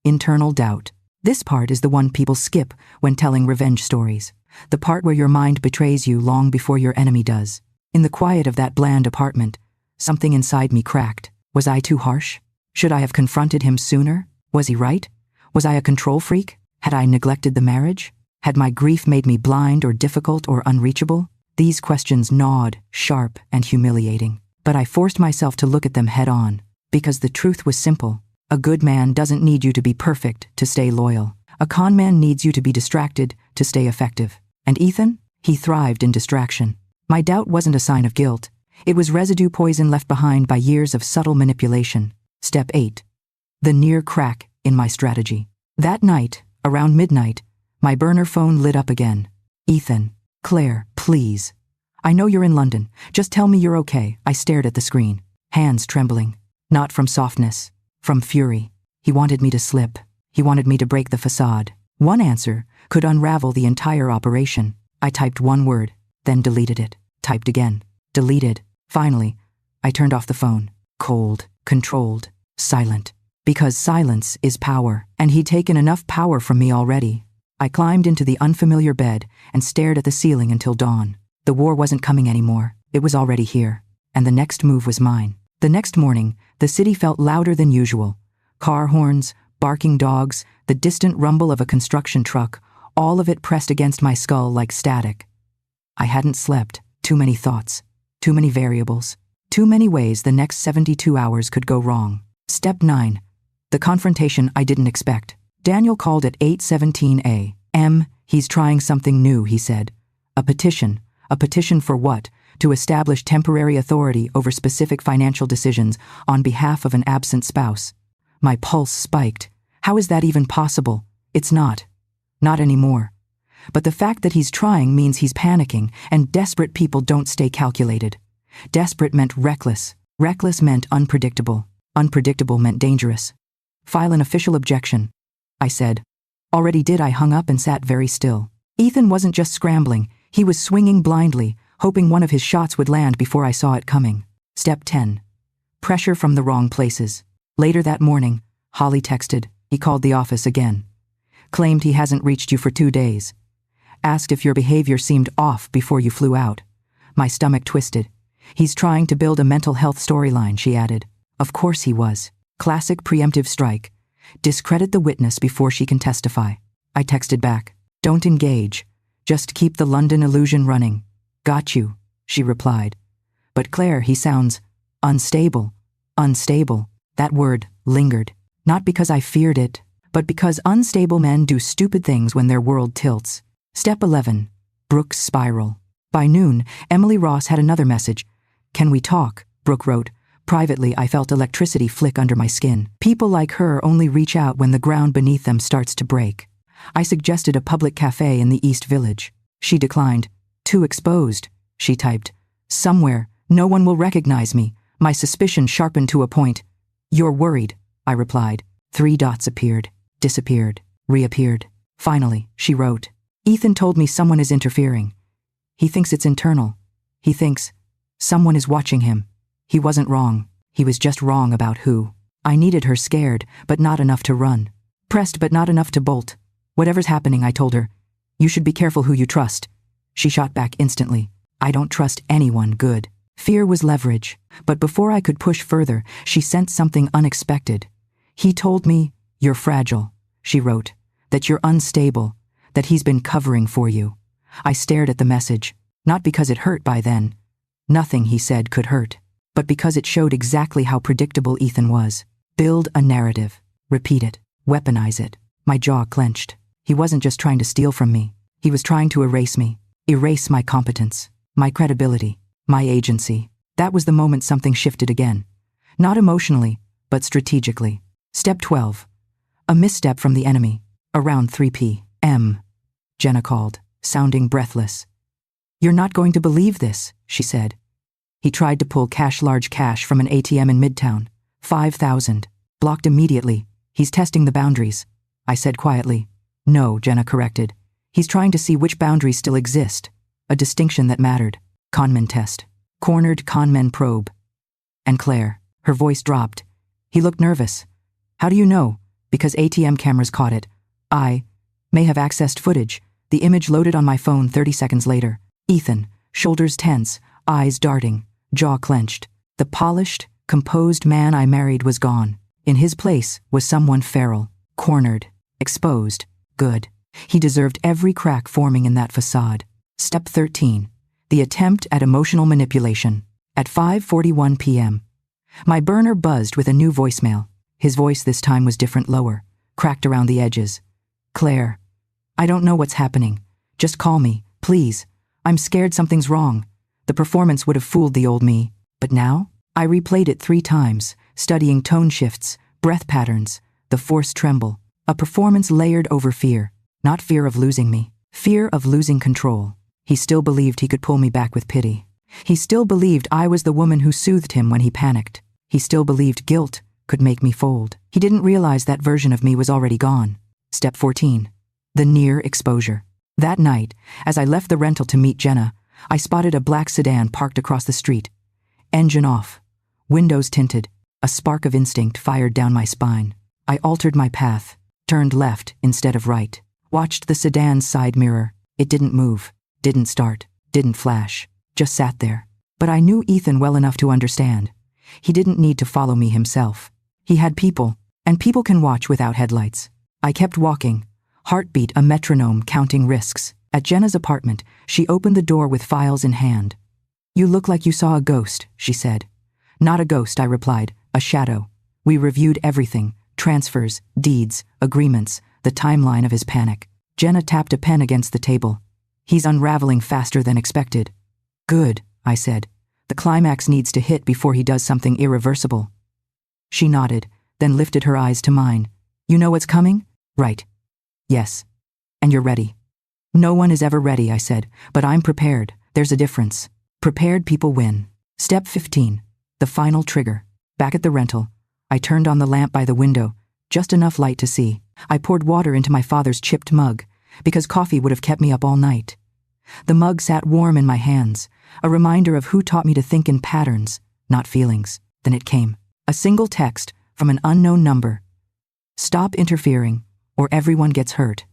S1: Internal doubt. This part is the one people skip when telling revenge stories. The part where your mind betrays you long before your enemy does. In the quiet of that bland apartment, something inside me cracked. Was I too harsh? Should I have confronted him sooner? Was he right? Was I a control freak? Had I neglected the marriage? Had my grief made me blind or difficult or unreachable? These questions gnawed, sharp and humiliating. But I forced myself to look at them head on, because the truth was simple. A good man doesn't need you to be perfect to stay loyal. A con man needs you to be distracted to stay effective. And Ethan? He thrived in distraction. My doubt wasn't a sign of guilt. It was residue poison left behind by years of subtle manipulation. Step 8. The near crack in my strategy. That night, around midnight, my burner phone lit up again. Ethan. Claire, please. I know you're in London. Just tell me you're okay. I stared at the screen, hands trembling. Not from softness, from fury. He wanted me to slip. He wanted me to break the facade. One answer could unravel the entire operation. I typed one word, then deleted it. Typed again. Deleted. Finally, I turned off the phone. Cold, controlled, silent. Because silence is power, and he'd taken enough power from me already. I climbed into the unfamiliar bed and stared at the ceiling until dawn. The war wasn't coming anymore. It was already here. And the next move was mine. The next morning, the city felt louder than usual. Car horns, barking dogs, the distant rumble of a construction truck, all of it pressed against my skull like static. I hadn't slept. Too many thoughts. Too many variables. Too many ways the next 72 hours could go wrong. Step 9. The confrontation I didn't expect. Daniel called at 8:17 a.m. He's trying something new, he said. A petition. A petition for what? To establish temporary authority over specific financial decisions on behalf of an absent spouse. My pulse spiked. How is that even possible? It's not. Not anymore. But the fact that he's trying means he's panicking, and desperate people don't stay calculated. Desperate meant reckless. Reckless meant unpredictable. Unpredictable meant dangerous. File an official objection, I said. Already did. I hung up and sat very still. Ethan wasn't just scrambling. He was swinging blindly, hoping one of his shots would land before I saw it coming. Step 10. Pressure from the wrong places. Later that morning, Holly texted. He called the office again. Claimed he hasn't reached you for 2 days. Asked if your behavior seemed off before you flew out. My stomach twisted. He's trying to build a mental health storyline, she added. Of course he was. Classic preemptive strike. Discredit the witness before she can testify. I texted back. Don't engage. Just keep the London illusion running. Got you, she replied. But Claire, he sounds unstable. Unstable. That word lingered. Not because I feared it, but because unstable men do stupid things when their world tilts. Step 11. Brooke's spiral. By noon, Emily Ross had another message. Can we talk? Brooke wrote. Privately, I felt electricity flick under my skin. People like her only reach out when the ground beneath them starts to break. I suggested a public cafe in the East Village. She declined. Too exposed, she typed. Somewhere, no one will recognize me. My suspicion sharpened to a point. You're worried, I replied. 3 dots appeared, disappeared, reappeared. Finally, she wrote. Ethan told me someone is interfering. He thinks it's internal. He thinks someone is watching him. He wasn't wrong. He was just wrong about who. I needed her scared, but not enough to run. Pressed, but not enough to bolt. Whatever's happening, I told her. You should be careful who you trust. She shot back instantly. I don't trust anyone good. Fear was leverage. But before I could push further, she sent something unexpected. He told me, "You're fragile," she wrote, "that you're unstable, that he's been covering for you." I stared at the message, not because it hurt by then. Nothing he said could hurt, but because it showed exactly how predictable Ethan was. Build a narrative, repeat it, weaponize it. My jaw clenched. He wasn't just trying to steal from me. He was trying to erase me, erase my competence, my credibility, my agency. That was the moment something shifted again. Not emotionally, but strategically. Step 12. A misstep from the enemy. Around 3 p.m. Jenna called, sounding breathless. "You're not going to believe this," she said. "He tried to pull large cash from an ATM in Midtown. 5,000. Blocked immediately. He's testing the boundaries," I said quietly. "No," Jenna corrected. "He's trying to see which boundaries still exist. A distinction that mattered. Conman test. Cornered conman probe." "And Claire," her voice dropped. He looked nervous. "How do you know?" "Because ATM cameras caught it. I may have accessed footage." The image loaded on my phone 30 seconds later. Ethan, shoulders tense, eyes darting, jaw clenched. The polished, composed man I married was gone. In his place was someone feral, cornered, exposed. Good. He deserved every crack forming in that facade. Step 13. The attempt at emotional manipulation. At 5:41 p.m. My burner buzzed with a new voicemail. His voice this time was different, lower, cracked around the edges. "Claire, I don't know what's happening. Just call me, please. I'm scared something's wrong." The performance would have fooled the old me. But now, I replayed it 3 times, studying tone shifts, breath patterns, the forced tremble. A performance layered over fear. Not fear of losing me. Fear of losing control. He still believed he could pull me back with pity. He still believed I was the woman who soothed him when he panicked. He still believed guilt could make me fold. He didn't realize that version of me was already gone. Step 14. The near exposure. That night, as I left the rental to meet Jenna, I spotted a black sedan parked across the street. Engine off. Windows tinted. A spark of instinct fired down my spine. I altered my path, turned left instead of right. Watched the sedan's side mirror. It didn't move, didn't start, didn't flash. Just sat there. But I knew Ethan well enough to understand. He didn't need to follow me himself. He had people, and people can watch without headlights. I kept walking, heartbeat a metronome counting risks. At Jenna's apartment, she opened the door with files in hand. "You look like you saw a ghost," she said. "Not a ghost," I replied, "a shadow." We reviewed everything, transfers, deeds, agreements, the timeline of his panic. Jenna tapped a pen against the table. "He's unraveling faster than expected." "Good," I said. "The climax needs to hit before he does something irreversible." She nodded, then lifted her eyes to mine. "You know what's coming?" "Right. Yes. And you're ready." "No one is ever ready," I said, "but I'm prepared. There's a difference. Prepared people win." Step 15. The final trigger. Back at the rental, I turned on the lamp by the window, just enough light to see. I poured water into my father's chipped mug, because coffee would have kept me up all night. The mug sat warm in my hands, a reminder of who taught me to think in patterns, not feelings. Then it came. A single text from an unknown number. "Stop interfering, or everyone gets hurt."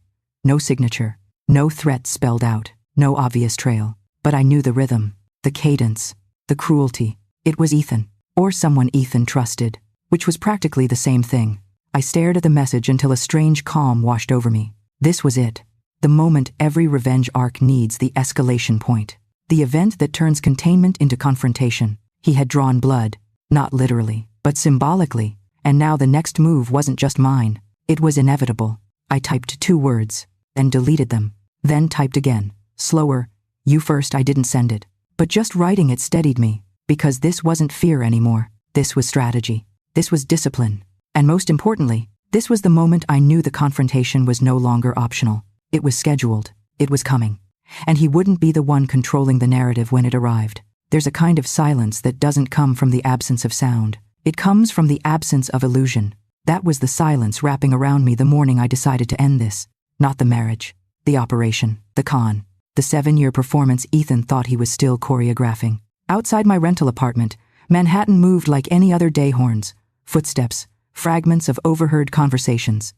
S1: No signature, no threat spelled out, no obvious trail. But I knew the rhythm, the cadence, the cruelty. It was Ethan, or someone Ethan trusted, which was practically the same thing. I stared at the message until a strange calm washed over me. This was it. The moment every revenge arc needs, the escalation point. The event that turns containment into confrontation. He had drawn blood, not literally, but symbolically, and now the next move wasn't just mine. It was inevitable. I typed 2 words, then deleted them, then typed again, slower. "You first." I didn't send it. But just writing it steadied me, because this wasn't fear anymore. This was strategy. This was discipline. And most importantly, this was the moment I knew the confrontation was no longer optional. It was scheduled. It was coming. And he wouldn't be the one controlling the narrative when it arrived. There's a kind of silence that doesn't come from the absence of sound. It comes from the absence of illusion. That was the silence wrapping around me the morning I decided to end this. Not the marriage, the operation, the con, the 7-year performance Ethan thought he was still choreographing. Outside my rental apartment, Manhattan moved like any other day horns, footsteps, fragments of overheard conversations.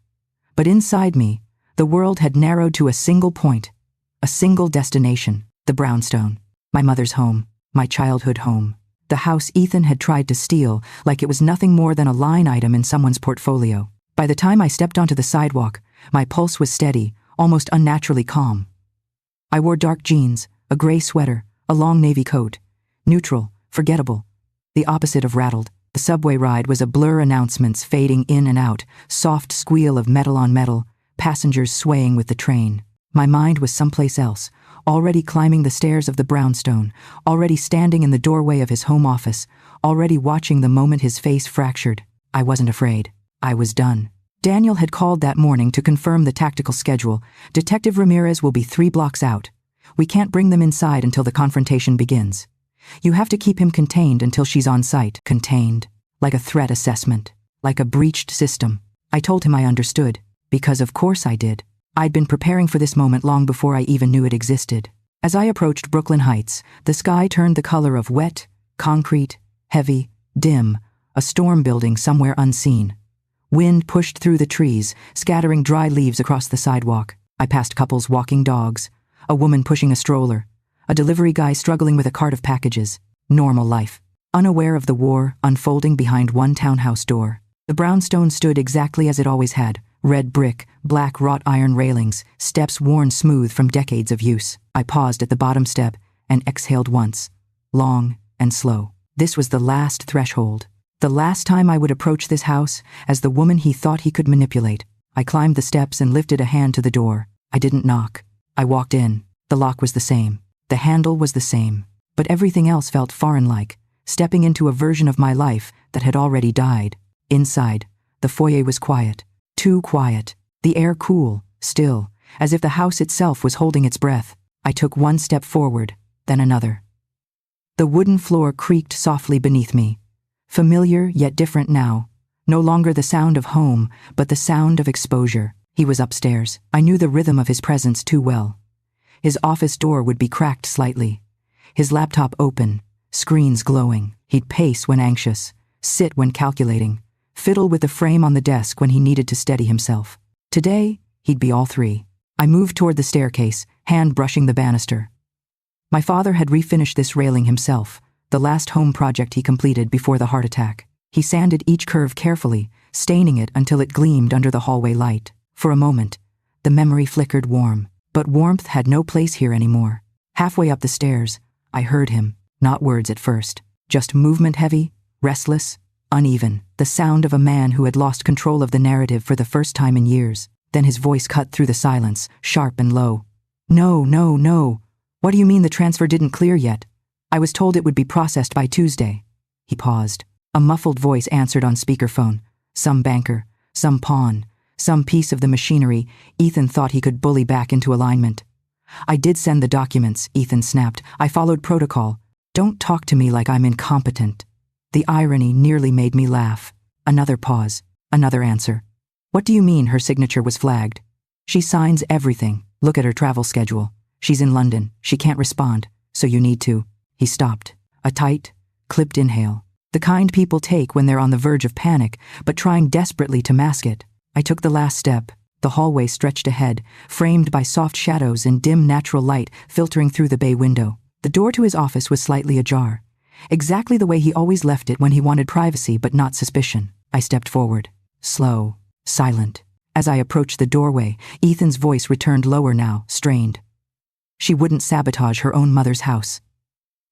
S1: But inside me, the world had narrowed to a single point, a single destination, the brownstone, my mother's home, my childhood home, the house Ethan had tried to steal like it was nothing more than a line item in someone's portfolio. By the time I stepped onto the sidewalk, my pulse was steady, almost unnaturally calm. I wore dark jeans, a gray sweater, a long navy coat. Neutral, forgettable. The opposite of rattled. The subway ride was a blur, announcements fading in and out, soft squeal of metal on metal, passengers swaying with the train. My mind was someplace else, already climbing the stairs of the brownstone, already standing in the doorway of his home office, already watching the moment his face fractured. I wasn't afraid. I was done. Daniel had called that morning to confirm the tactical schedule. Detective Ramirez will be 3 blocks out. We can't bring them inside until the confrontation begins. You have to keep him contained until she's on site. Contained. Like a threat assessment. Like a breached system. I told him I understood. Because of course I did. I'd been preparing for this moment long before I even knew it existed. As I approached Brooklyn Heights, the sky turned the color of wet, concrete, heavy, dim, a storm building somewhere unseen. Wind pushed through the trees, scattering dry leaves across the sidewalk. I passed couples walking dogs, a woman pushing a stroller, a delivery guy struggling with a cart of packages. Normal life. Unaware of the war unfolding behind one townhouse door. The brownstone stood exactly as it always had. Red brick, black wrought iron railings, steps worn smooth from decades of use. I paused at the bottom step and exhaled once, long and slow. This was the last threshold. The last time I would approach this house as the woman he thought he could manipulate. I climbed the steps and lifted a hand to the door. I didn't knock. I walked in. The lock was the same. The handle was the same. But everything else felt foreign-like, stepping into a version of my life that had already died. Inside, the foyer was quiet. Too quiet. The air cool, still, as if the house itself was holding its breath. I took one step forward, then another. The wooden floor creaked softly beneath me. Familiar yet different now. No longer the sound of home, but the sound of exposure. He was upstairs. I knew the rhythm of his presence too well. His office door would be cracked slightly. His laptop open, screens glowing. He'd pace when anxious, sit when calculating, fiddle with the frame on the desk when he needed to steady himself. Today, he'd be all 3. I moved toward the staircase, hand brushing the banister. My father had refinished this railing himself, the last home project he completed before the heart attack. He sanded each curve carefully, staining it until it gleamed under the hallway light. For a moment, the memory flickered warm, but warmth had no place here anymore. Halfway up the stairs, I heard him, not words at first, just movement heavy, restless, uneven, the sound of a man who had lost control of the narrative for the first time in years. Then his voice cut through the silence, sharp and low. No, no, no. What do you mean the transfer didn't clear yet? I was told it would be processed by Tuesday. He paused. A muffled voice answered on speakerphone. Some banker, some pawn, some piece of the machinery Ethan thought he could bully back into alignment. I did send the documents, Ethan snapped. I followed protocol. Don't talk to me like I'm incompetent. The irony nearly made me laugh. Another pause. Another answer. What do you mean her signature was flagged? She signs everything. Look at her travel schedule. She's in London. She can't respond. So you need to. He stopped. A tight, clipped inhale. The kind people take when they're on the verge of panic, but trying desperately to mask it. I took the last step. The hallway stretched ahead, framed by soft shadows and dim natural light filtering through the bay window. The door to his office was slightly ajar. Exactly the way he always left it when he wanted privacy but not suspicion. I stepped forward. Slow. Silent. As I approached the doorway, Ethan's voice returned lower now, strained. She wouldn't sabotage her own mother's house.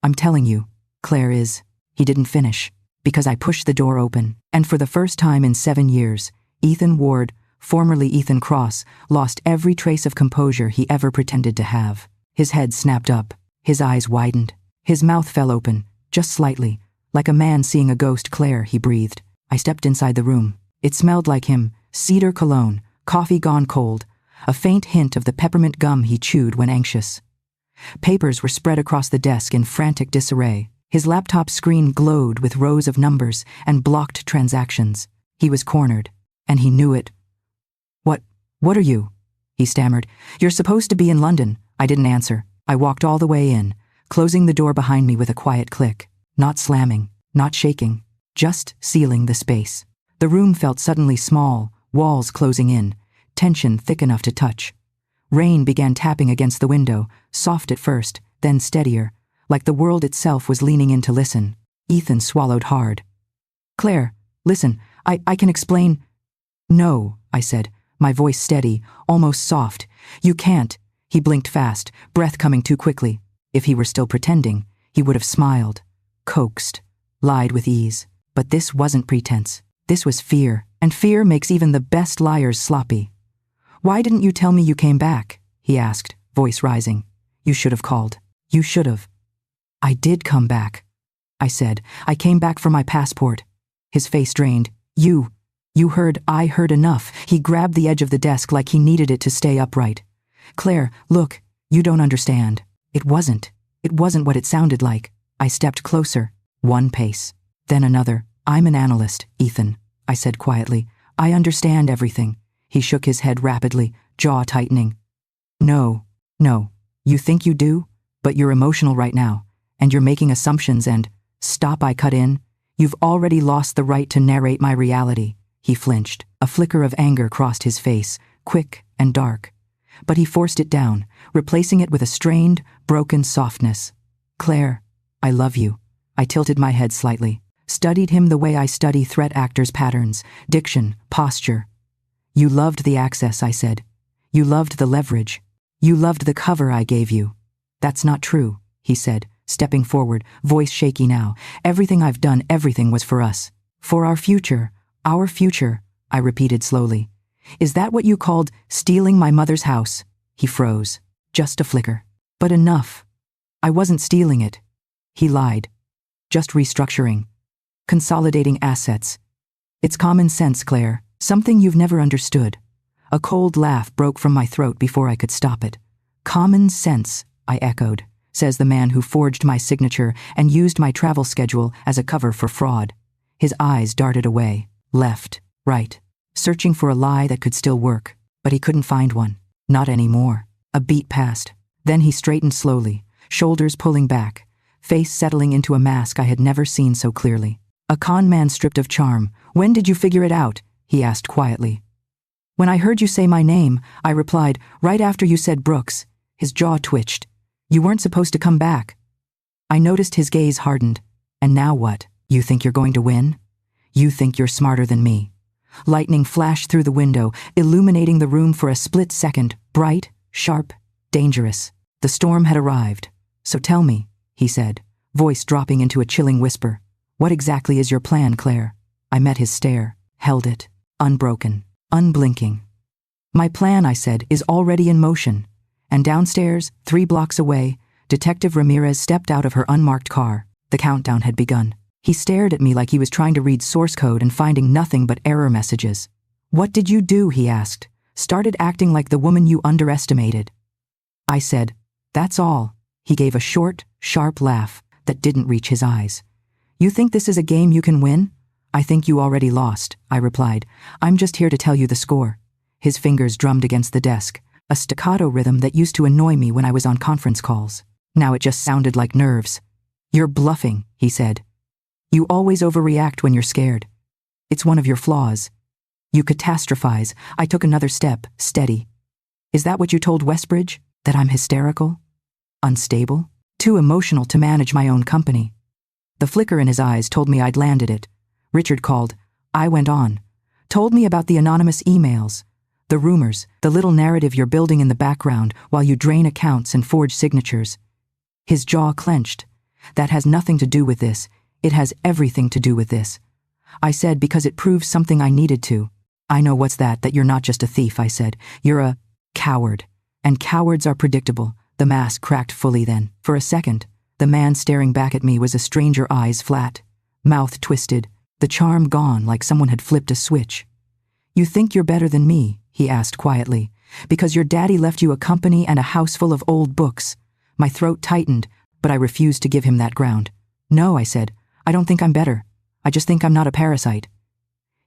S1: I'm telling you, Claire is. He didn't finish, because I pushed the door open, and for the first time in 7 years, Ethan Ward, formerly Ethan Cross, lost every trace of composure he ever pretended to have. His head snapped up, his eyes widened, his mouth fell open, just slightly, like a man seeing a ghost. Claire, he breathed. I stepped inside the room. It smelled like him, cedar cologne, coffee gone cold, a faint hint of the peppermint gum he chewed when anxious. Papers were spread across the desk in frantic disarray. His laptop screen glowed with rows of numbers and blocked transactions. He was cornered, and he knew it. What are you? He stammered. You're supposed to be in London. I didn't answer. I walked all the way in, closing the door behind me with a quiet click. Not slamming, not shaking, just sealing the space. The room felt suddenly small, walls closing in, tension thick enough to touch. Rain began tapping against the window, soft at first, then steadier, like the world itself was leaning in to listen. Ethan swallowed hard. Claire, listen, I can explain. No, I said, my voice steady, almost soft. You can't. He blinked fast, breath coming too quickly. If he were still pretending, he would have smiled, coaxed, lied with ease. But this wasn't pretense. This was fear, and fear makes even the best liars sloppy. Why didn't you tell me you came back? He asked, voice rising. You should have called. You should have. I did come back, I said. I came back for my passport. His face drained. You heard. I heard enough. He grabbed the edge of the desk like he needed it to stay upright. Claire, look, you don't understand. It wasn't what it sounded like. I stepped closer, one pace, then another. I'm an analyst, Ethan, I said quietly. I understand everything. He shook his head rapidly, jaw tightening. No, you think you do, but you're emotional right now, and you're making assumptions and, stop, I cut in. You've already lost the right to narrate my reality. He flinched. A flicker of anger crossed his face, quick and dark. But he forced it down, replacing it with a strained, broken softness. Claire, I love you. I tilted my head slightly, studied him the way I study threat actors' patterns, diction, posture. You loved the access, I said. You loved the leverage. You loved the cover I gave you. That's not true, he said, stepping forward, voice shaky now. Everything I've done, everything was for us. For our future, I repeated slowly. Is that what you called stealing my mother's house? He froze. Just a flicker. But enough. I wasn't stealing it. He lied. Just restructuring. Consolidating assets. It's common sense, Claire. Something you've never understood. A cold laugh broke from my throat before I could stop it. Common sense, I echoed, says the man who forged my signature and used my travel schedule as a cover for fraud. His eyes darted away, left, right, searching for a lie that could still work, but he couldn't find one. Not anymore. A beat passed. Then he straightened slowly, shoulders pulling back, face settling into a mask I had never seen so clearly. A con man stripped of charm. When did you figure it out? He asked quietly. When I heard you say my name, I replied, right after you said Brooks. His jaw twitched. You weren't supposed to come back. I noticed his gaze hardened. And now what? You think you're going to win? You think you're smarter than me. Lightning flashed through the window, illuminating the room for a split second, bright, sharp, dangerous. The storm had arrived. So tell me, he said, voice dropping into a chilling whisper. What exactly is your plan, Claire? I met his stare, held it, unbroken, unblinking. My plan, I said, is already in motion. And downstairs, 3 blocks away, Detective Ramirez stepped out of her unmarked car. The countdown had begun. He stared at me like he was trying to read source code and finding nothing but error messages. What did you do? He asked. Started acting like the woman you underestimated. I said, that's all. He gave a short, sharp laugh that didn't reach his eyes. You think this is a game you can win? I think you already lost, I replied. I'm just here to tell you the score. His fingers drummed against the desk, a staccato rhythm that used to annoy me when I was on conference calls. Now it just sounded like nerves. You're bluffing, he said. You always overreact when you're scared. It's one of your flaws. You catastrophize. I took another step, steady. Is that what you told Westbridge? That I'm hysterical? Unstable? Too emotional to manage my own company? The flicker in his eyes told me I'd landed it. Richard called. I went on. Told me about the anonymous emails, the rumors, the little narrative you're building in the background while you drain accounts and forge signatures. His jaw clenched. That has nothing to do with this. It has everything to do with this. I said because it proves something I needed to. I know what's that you're not just a thief, I said. You're a coward. And cowards are predictable. The mask cracked fully then. For a second, the man staring back at me was a stranger, eyes flat, mouth twisted, the charm gone like someone had flipped a switch. You think you're better than me, he asked quietly, because your daddy left you a company and a house full of old books. My throat tightened, but I refused to give him that ground. No, I said, I don't think I'm better. I just think I'm not a parasite.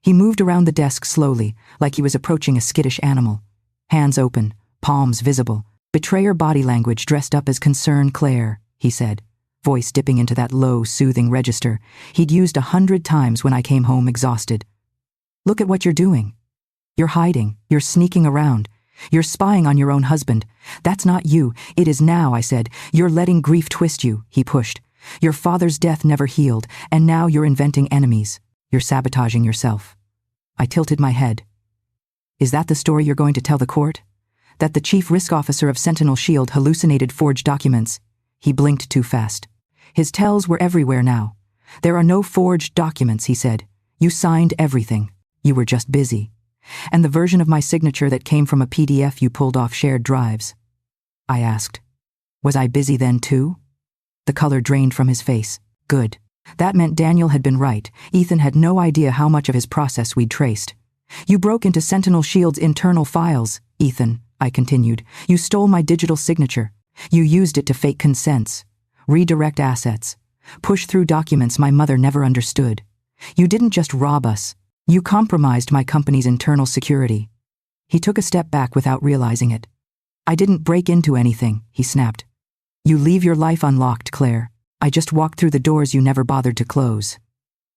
S1: He moved around the desk slowly, like he was approaching a skittish animal. Hands open, palms visible, betrayer body language dressed up as concern. Claire, he said, voice dipping into that low, soothing register he'd used 100 times when I came home exhausted. Look at what you're doing. You're hiding, you're sneaking around, you're spying on your own husband. That's not you, it is now, I said. You're letting grief twist you, he pushed. Your father's death never healed, and now you're inventing enemies. You're sabotaging yourself. I tilted my head. Is that the story you're going to tell the court? That the chief risk officer of Sentinel Shield hallucinated forged documents? He blinked too fast. His tells were everywhere now. There are no forged documents, he said. You signed everything. You were just busy. And the version of my signature that came from a PDF you pulled off shared drives. I asked. Was I busy then too? The color drained from his face. Good. That meant Daniel had been right. Ethan had no idea how much of his process we'd traced. You broke into Sentinel Shield's internal files, Ethan, I continued. You stole my digital signature. You used it to fake consents, redirect assets, push through documents my mother never understood. You didn't just rob us. You compromised my company's internal security. He took a step back without realizing it. I didn't break into anything, he snapped. You leave your life unlocked, Claire. I just walked through the doors you never bothered to close.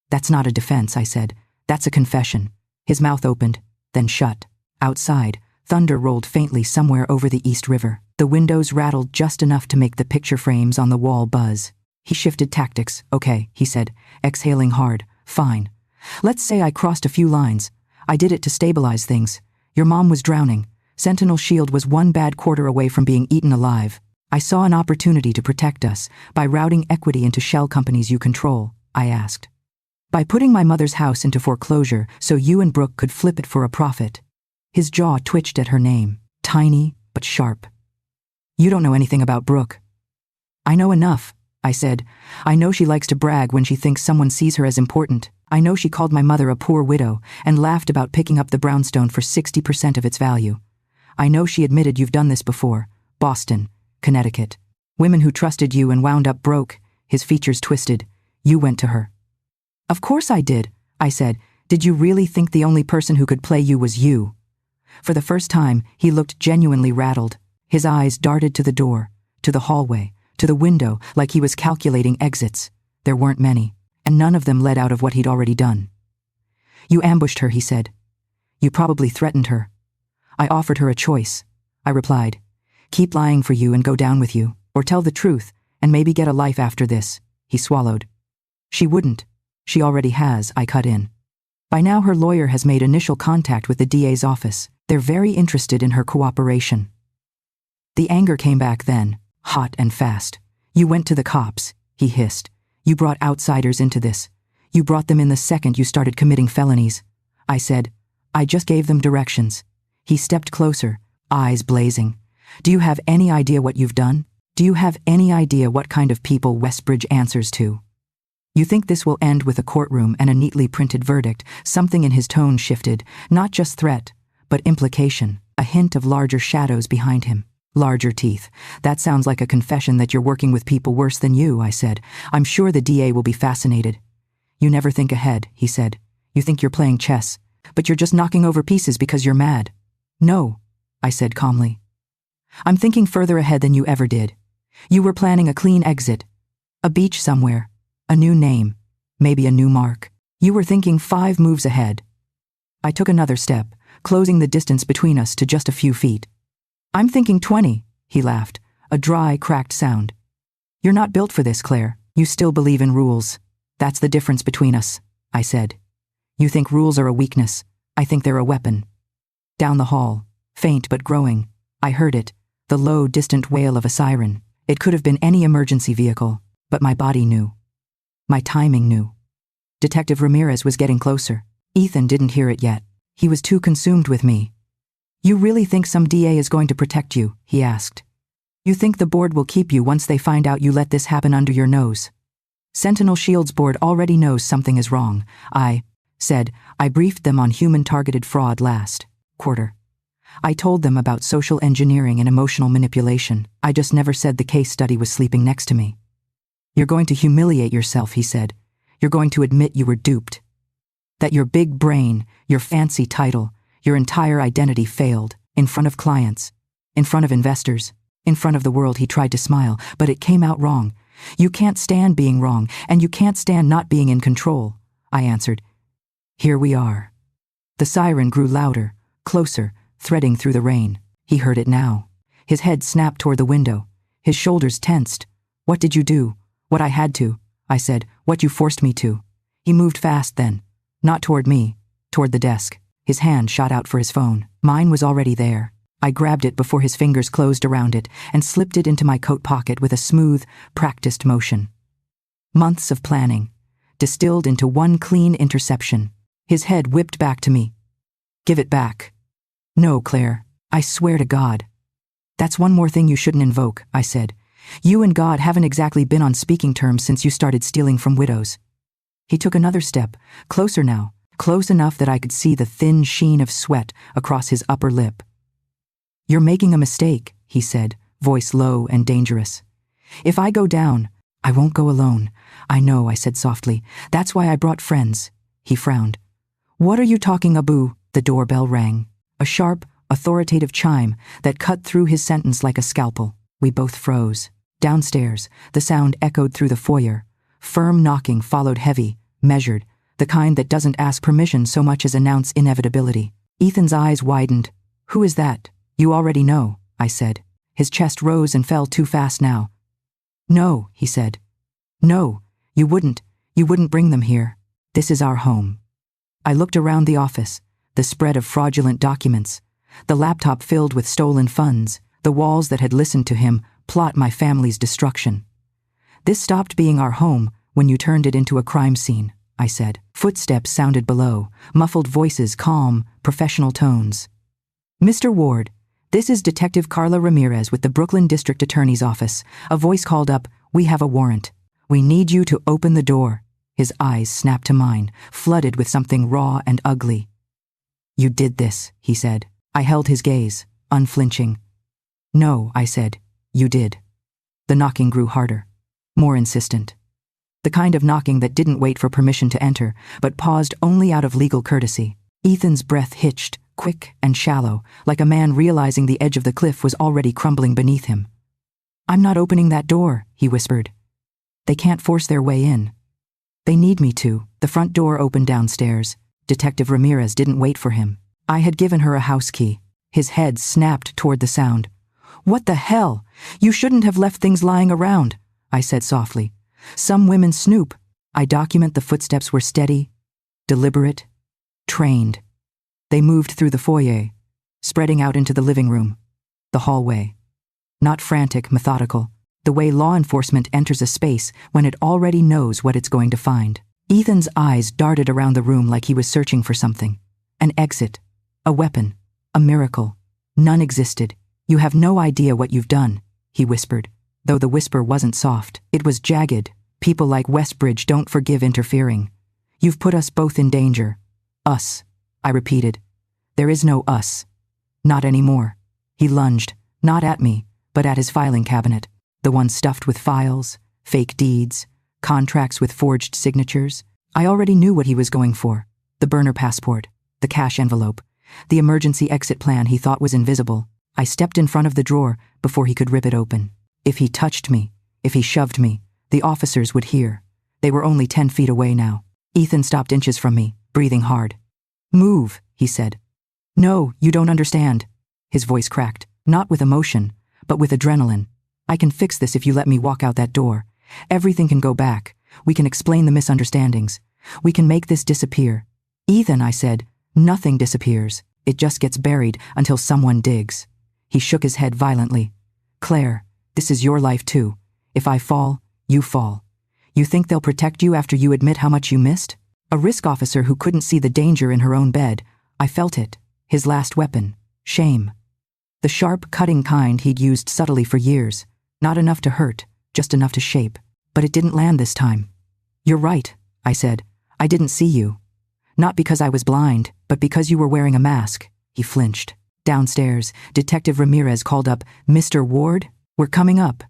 S1: That's not a defense, I said. That's a confession. His mouth opened, then shut. Outside, thunder rolled faintly somewhere over the East River. The windows rattled just enough to make the picture frames on the wall buzz. He shifted tactics. Okay, he said, exhaling hard. Fine. Let's say I crossed a few lines. I did it to stabilize things. Your mom was drowning. Sentinel Shield was one bad quarter away from being eaten alive. I saw an opportunity to protect us by routing equity into shell companies you control, I asked. By putting my mother's house into foreclosure so you and Brooke could flip it for a profit. His jaw twitched at her name, tiny but sharp. You don't know anything about Brooke. I know enough, I said. I know she likes to brag when she thinks someone sees her as important. I know she called my mother a poor widow and laughed about picking up the brownstone for 60% of its value. I know she admitted you've done this before. Boston, Connecticut. Women who trusted you and wound up broke. His features twisted. You went to her. Of course I did, I said. Did you really think the only person who could play you was you? For the first time, he looked genuinely rattled. His eyes darted to the door, to the hallway, to the window, like he was calculating exits. There weren't many, and none of them led out of what he'd already done. You ambushed her, he said. You probably threatened her. I offered her a choice. I replied, keep lying for you and go down with you, or tell the truth, and maybe get a life after this. He swallowed. She wouldn't. She already has, I cut in. By now her lawyer has made initial contact with the DA's office. They're very interested in her cooperation. The anger came back then, hot and fast. You went to the cops, he hissed. You brought outsiders into this. You brought them in the second you started committing felonies. I said, I just gave them directions. He stepped closer, eyes blazing. Do you have any idea what you've done? Do you have any idea what kind of people Westbridge answers to? You think this will end with a courtroom and a neatly printed verdict? Something in his tone shifted, not just threat, but implication, a hint of larger shadows behind him. Larger teeth. That sounds like a confession that you're working with people worse than you, I said. I'm sure the DA will be fascinated. You never think ahead, he said. You think you're playing chess, but you're just knocking over pieces because you're mad. No, I said calmly. I'm thinking further ahead than you ever did. You were planning a clean exit. A beach somewhere. A new name. Maybe a new mark. You were thinking 5 moves ahead. I took another step, closing the distance between us to just a few feet. I'm thinking 20, he laughed, a dry, cracked sound. You're not built for this, Claire. You still believe in rules. That's the difference between us, I said. You think rules are a weakness. I think they're a weapon. Down the hall, faint but growing, I heard it, the low, distant wail of a siren. It could have been any emergency vehicle, but my body knew. My timing knew. Detective Ramirez was getting closer. Ethan didn't hear it yet. He was too consumed with me. You really think some DA is going to protect you? He asked. You think the board will keep you once they find out you let this happen under your nose? Sentinel Shield's board already knows something is wrong. I said, I briefed them on human-targeted fraud last quarter. I told them about social engineering and emotional manipulation. I just never said the case study was sleeping next to me. You're going to humiliate yourself, he said. You're going to admit you were duped. That your big brain, your fancy title, your entire identity failed, in front of clients, in front of investors, in front of the world. He tried to smile, but it came out wrong. You can't stand being wrong, and you can't stand not being in control, I answered. Here we are. The siren grew louder, closer, threading through the rain. He heard it now. His head snapped toward the window. His shoulders tensed. What did you do? What I had to, I said. What you forced me to. He moved fast then. Not toward me, toward the desk. His hand shot out for his phone. Mine was already there. I grabbed it before his fingers closed around it and slipped it into my coat pocket with a smooth, practiced motion. Months of planning, distilled into one clean interception. His head whipped back to me. Give it back. No, Claire, I swear to God. That's one more thing you shouldn't invoke, I said. You and God haven't exactly been on speaking terms since you started stealing from widows. He took another step, closer now, close enough that I could see the thin sheen of sweat across his upper lip. You're making a mistake, he said, voice low and dangerous. If I go down, I won't go alone. I know, I said softly. That's why I brought friends. He frowned. What are you talking, Abu? The doorbell rang. A sharp, authoritative chime that cut through his sentence like a scalpel. We both froze. Downstairs, the sound echoed through the foyer. Firm knocking followed heavy, measured, the kind that doesn't ask permission so much as announce inevitability. Ethan's eyes widened. Who is that? You already know, I said. His chest rose and fell too fast now. No, he said. No, you wouldn't bring them here. This is our home. I looked around the office, the spread of fraudulent documents, the laptop filled with stolen funds, the walls that had listened to him plot my family's destruction. This stopped being our home when you turned it into a crime scene, I said. Footsteps sounded below, muffled voices, calm, professional tones. Mr. Ward, this is Detective Carla Ramirez with the Brooklyn District Attorney's Office. A voice called up, we have a warrant. We need you to open the door. His eyes snapped to mine, flooded with something raw and ugly. You did this, he said. I held his gaze, unflinching. No, I said. You did. The knocking grew harder, more insistent. The kind of knocking that didn't wait for permission to enter, but paused only out of legal courtesy. Ethan's breath hitched, quick and shallow, like a man realizing the edge of the cliff was already crumbling beneath him. I'm not opening that door, he whispered. They can't force their way in. They need me to. The front door opened downstairs. Detective Ramirez didn't wait for him. I had given her a house key. His head snapped toward the sound. What the hell? You shouldn't have left things lying around, I said softly. Some women snoop. I document the footsteps were steady, deliberate, trained. They moved through the foyer, spreading out into the living room, the hallway. Not frantic, methodical, the way law enforcement enters a space when it already knows what it's going to find. Ethan's eyes darted around the room like he was searching for something. An exit, a weapon, a miracle. None existed. You have no idea what you've done, he whispered, though the whisper wasn't soft. It was jagged. People like Westbridge don't forgive interfering. You've put us both in danger. Us, I repeated. There is no us. Not anymore. He lunged, not at me, but at his filing cabinet, the one stuffed with files, fake deeds, contracts with forged signatures. I already knew what he was going for. The burner passport, the cash envelope, the emergency exit plan he thought was invisible. I stepped in front of the drawer before he could rip it open. If he touched me, if he shoved me, the officers would hear. They were only 10 feet away now. Ethan stopped inches from me, breathing hard. Move, he said. No, you don't understand. His voice cracked, not with emotion, but with adrenaline. I can fix this if you let me walk out that door. Everything can go back. We can explain the misunderstandings. We can make this disappear. Ethan, I said, nothing disappears. It just gets buried until someone digs. He shook his head violently. Claire, this is your life too. If I fall, you fall. You think they'll protect you after you admit how much you missed? A risk officer who couldn't see the danger in her own bed. I felt it. His last weapon. Shame. The sharp, cutting kind he'd used subtly for years. Not enough to hurt, just enough to shape. But it didn't land this time. You're right, I said. I didn't see you. Not because I was blind, but because you were wearing a mask. He flinched. Downstairs, Detective Ramirez called up, Mr. Ward, we're coming up.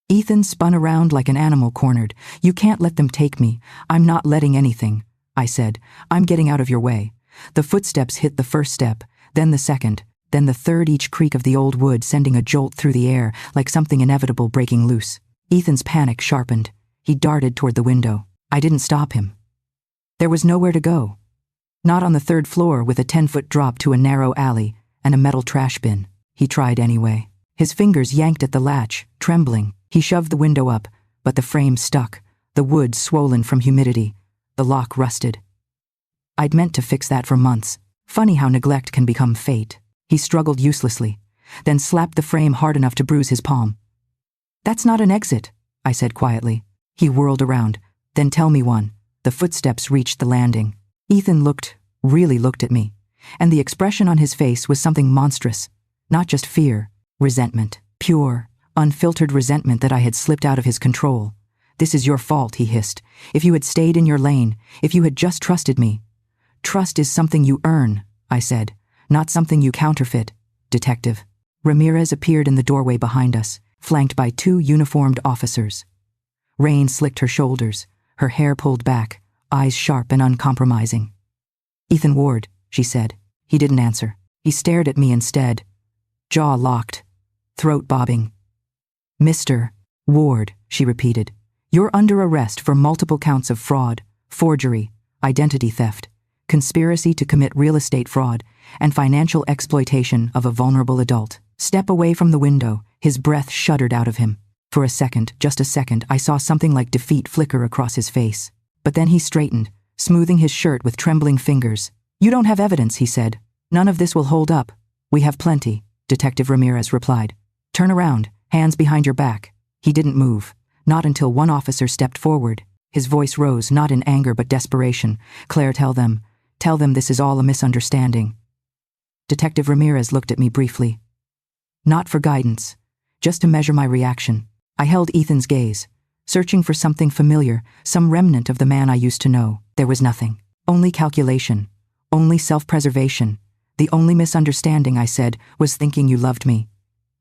S1: Ethan spun around like an animal cornered. You can't let them take me. I'm not letting anything, I said. I'm getting out of your way. The footsteps hit the first step, then the second, then the third, each creak of the old wood sending a jolt through the air like something inevitable breaking loose. Ethan's panic sharpened. He darted toward the window. I didn't stop him. There was nowhere to go. Not on the third floor with a 10-foot drop to a narrow alley and a metal trash bin. He tried anyway. His fingers yanked at the latch, trembling. He shoved the window up, but the frame stuck, the wood swollen from humidity. The lock rusted. I'd meant to fix that for months. Funny how neglect can become fate. He struggled uselessly, then slapped the frame hard enough to bruise his palm. That's not an exit, I said quietly. He whirled around. Then tell me one. The footsteps reached the landing. Ethan really looked at me, and the expression on his face was something monstrous. Not just fear, resentment. Pure, unfiltered resentment that I had slipped out of his control. This is your fault, he hissed. If you had stayed in your lane, if you had just trusted me. Trust is something you earn, I said, not something you counterfeit, detective. Ramirez appeared in the doorway behind us, flanked by 2 uniformed officers. Rain slicked her shoulders, her hair pulled back, eyes sharp and uncompromising. Ethan Ward, she said. He didn't answer. He stared at me instead, jaw locked, throat bobbing. Mr. Ward, she repeated. You're under arrest for multiple counts of fraud, forgery, identity theft, conspiracy to commit real estate fraud, and financial exploitation of a vulnerable adult. Step away from the window. His breath shuddered out of him. For a second, just a second, I saw something like defeat flicker across his face. But then he straightened, smoothing his shirt with trembling fingers. You don't have evidence, he said. None of this will hold up. We have plenty, Detective Ramirez replied. Turn around, hands behind your back. He didn't move, not until one officer stepped forward. His voice rose, not in anger but desperation. Claire, tell them this is all a misunderstanding. Detective Ramirez looked at me briefly. Not for guidance, just to measure my reaction. I held Ethan's gaze, searching for something familiar, some remnant of the man I used to know. There was nothing. Only calculation. Only self-preservation. The only misunderstanding, I said, was thinking you loved me.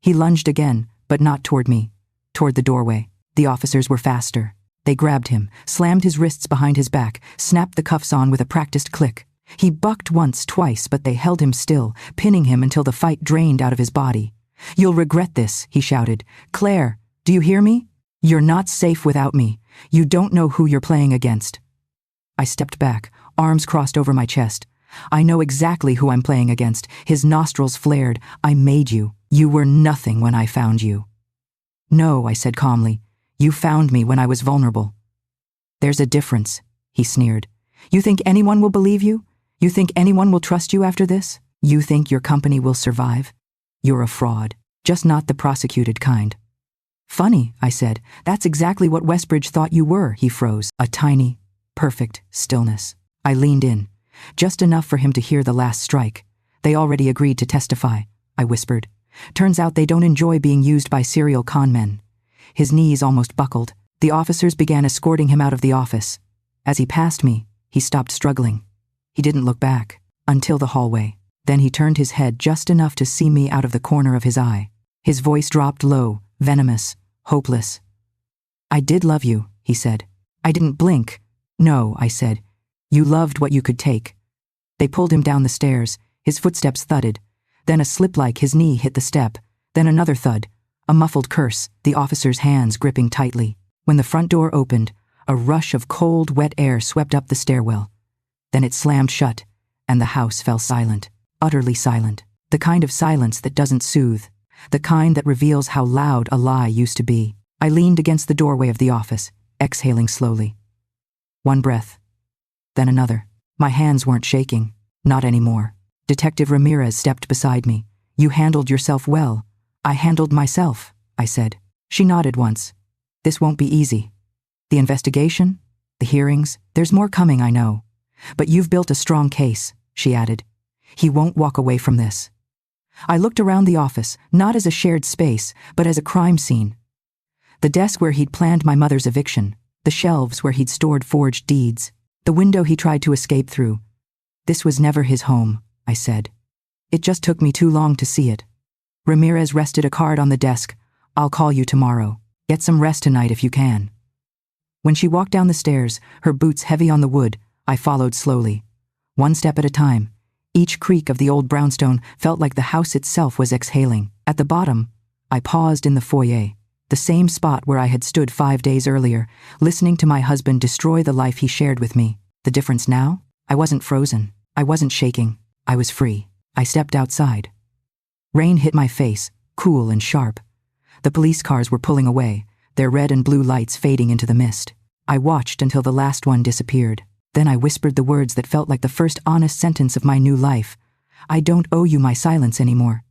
S1: He lunged again, but not toward me. Toward the doorway. The officers were faster. They grabbed him, slammed his wrists behind his back, snapped the cuffs on with a practiced click. He bucked once, twice, but they held him still, pinning him until the fight drained out of his body. You'll regret this, he shouted. Claire, do you hear me? You're not safe without me. You don't know who you're playing against. I stepped back, arms crossed over my chest. I know exactly who I'm playing against. His nostrils flared. I made you. You were nothing when I found you. No, I said calmly. You found me when I was vulnerable. There's a difference, he sneered. You think anyone will believe you? You think anyone will trust you after this? You think your company will survive? You're a fraud, just not the prosecuted kind. Funny, I said. That's exactly what Westbridge thought you were, he froze. A tiny, perfect stillness. I leaned in, just enough for him to hear the last strike. They already agreed to testify, I whispered. Turns out they don't enjoy being used by serial con men. His knees almost buckled. The officers began escorting him out of the office. As he passed me, he stopped struggling. He didn't look back, until the hallway. Then he turned his head just enough to see me out of the corner of his eye. His voice dropped low, venomous, hopeless. I did love you, he said. I didn't blink. No, I said. You loved what you could take. They pulled him down the stairs. His footsteps thudded. Then a slip like his knee hit the step. Then another thud. A muffled curse, the officer's hands gripping tightly. When the front door opened, a rush of cold, wet air swept up the stairwell. Then it slammed shut, and the house fell silent, utterly silent. The kind of silence that doesn't soothe, the kind that reveals how loud a lie used to be. I leaned against the doorway of the office, exhaling slowly. One breath, then another. My hands weren't shaking, not anymore. Detective Ramirez stepped beside me. You handled yourself well. I handled myself, I said. She nodded once. This won't be easy. The investigation, the hearings, there's more coming, I know. But you've built a strong case, she added. He won't walk away from this. I looked around the office, not as a shared space, but as a crime scene. The desk where he'd planned my mother's eviction, the shelves where he'd stored forged deeds, the window he tried to escape through. This was never his home, I said. It just took me too long to see it. Ramirez rested a card on the desk. I'll call you tomorrow. Get some rest tonight if you can. When she walked down the stairs, her boots heavy on the wood, I followed slowly. One step at a time. Each creak of the old brownstone felt like the house itself was exhaling. At the bottom, I paused in the foyer, the same spot where I had stood 5 days earlier, listening to my husband destroy the life he shared with me. The difference now? I wasn't frozen. I wasn't shaking. I was free. I stepped outside. Rain hit my face, cool and sharp. The police cars were pulling away, their red and blue lights fading into the mist. I watched until the last one disappeared. Then I whispered the words that felt like the first honest sentence of my new life. I don't owe you my silence anymore.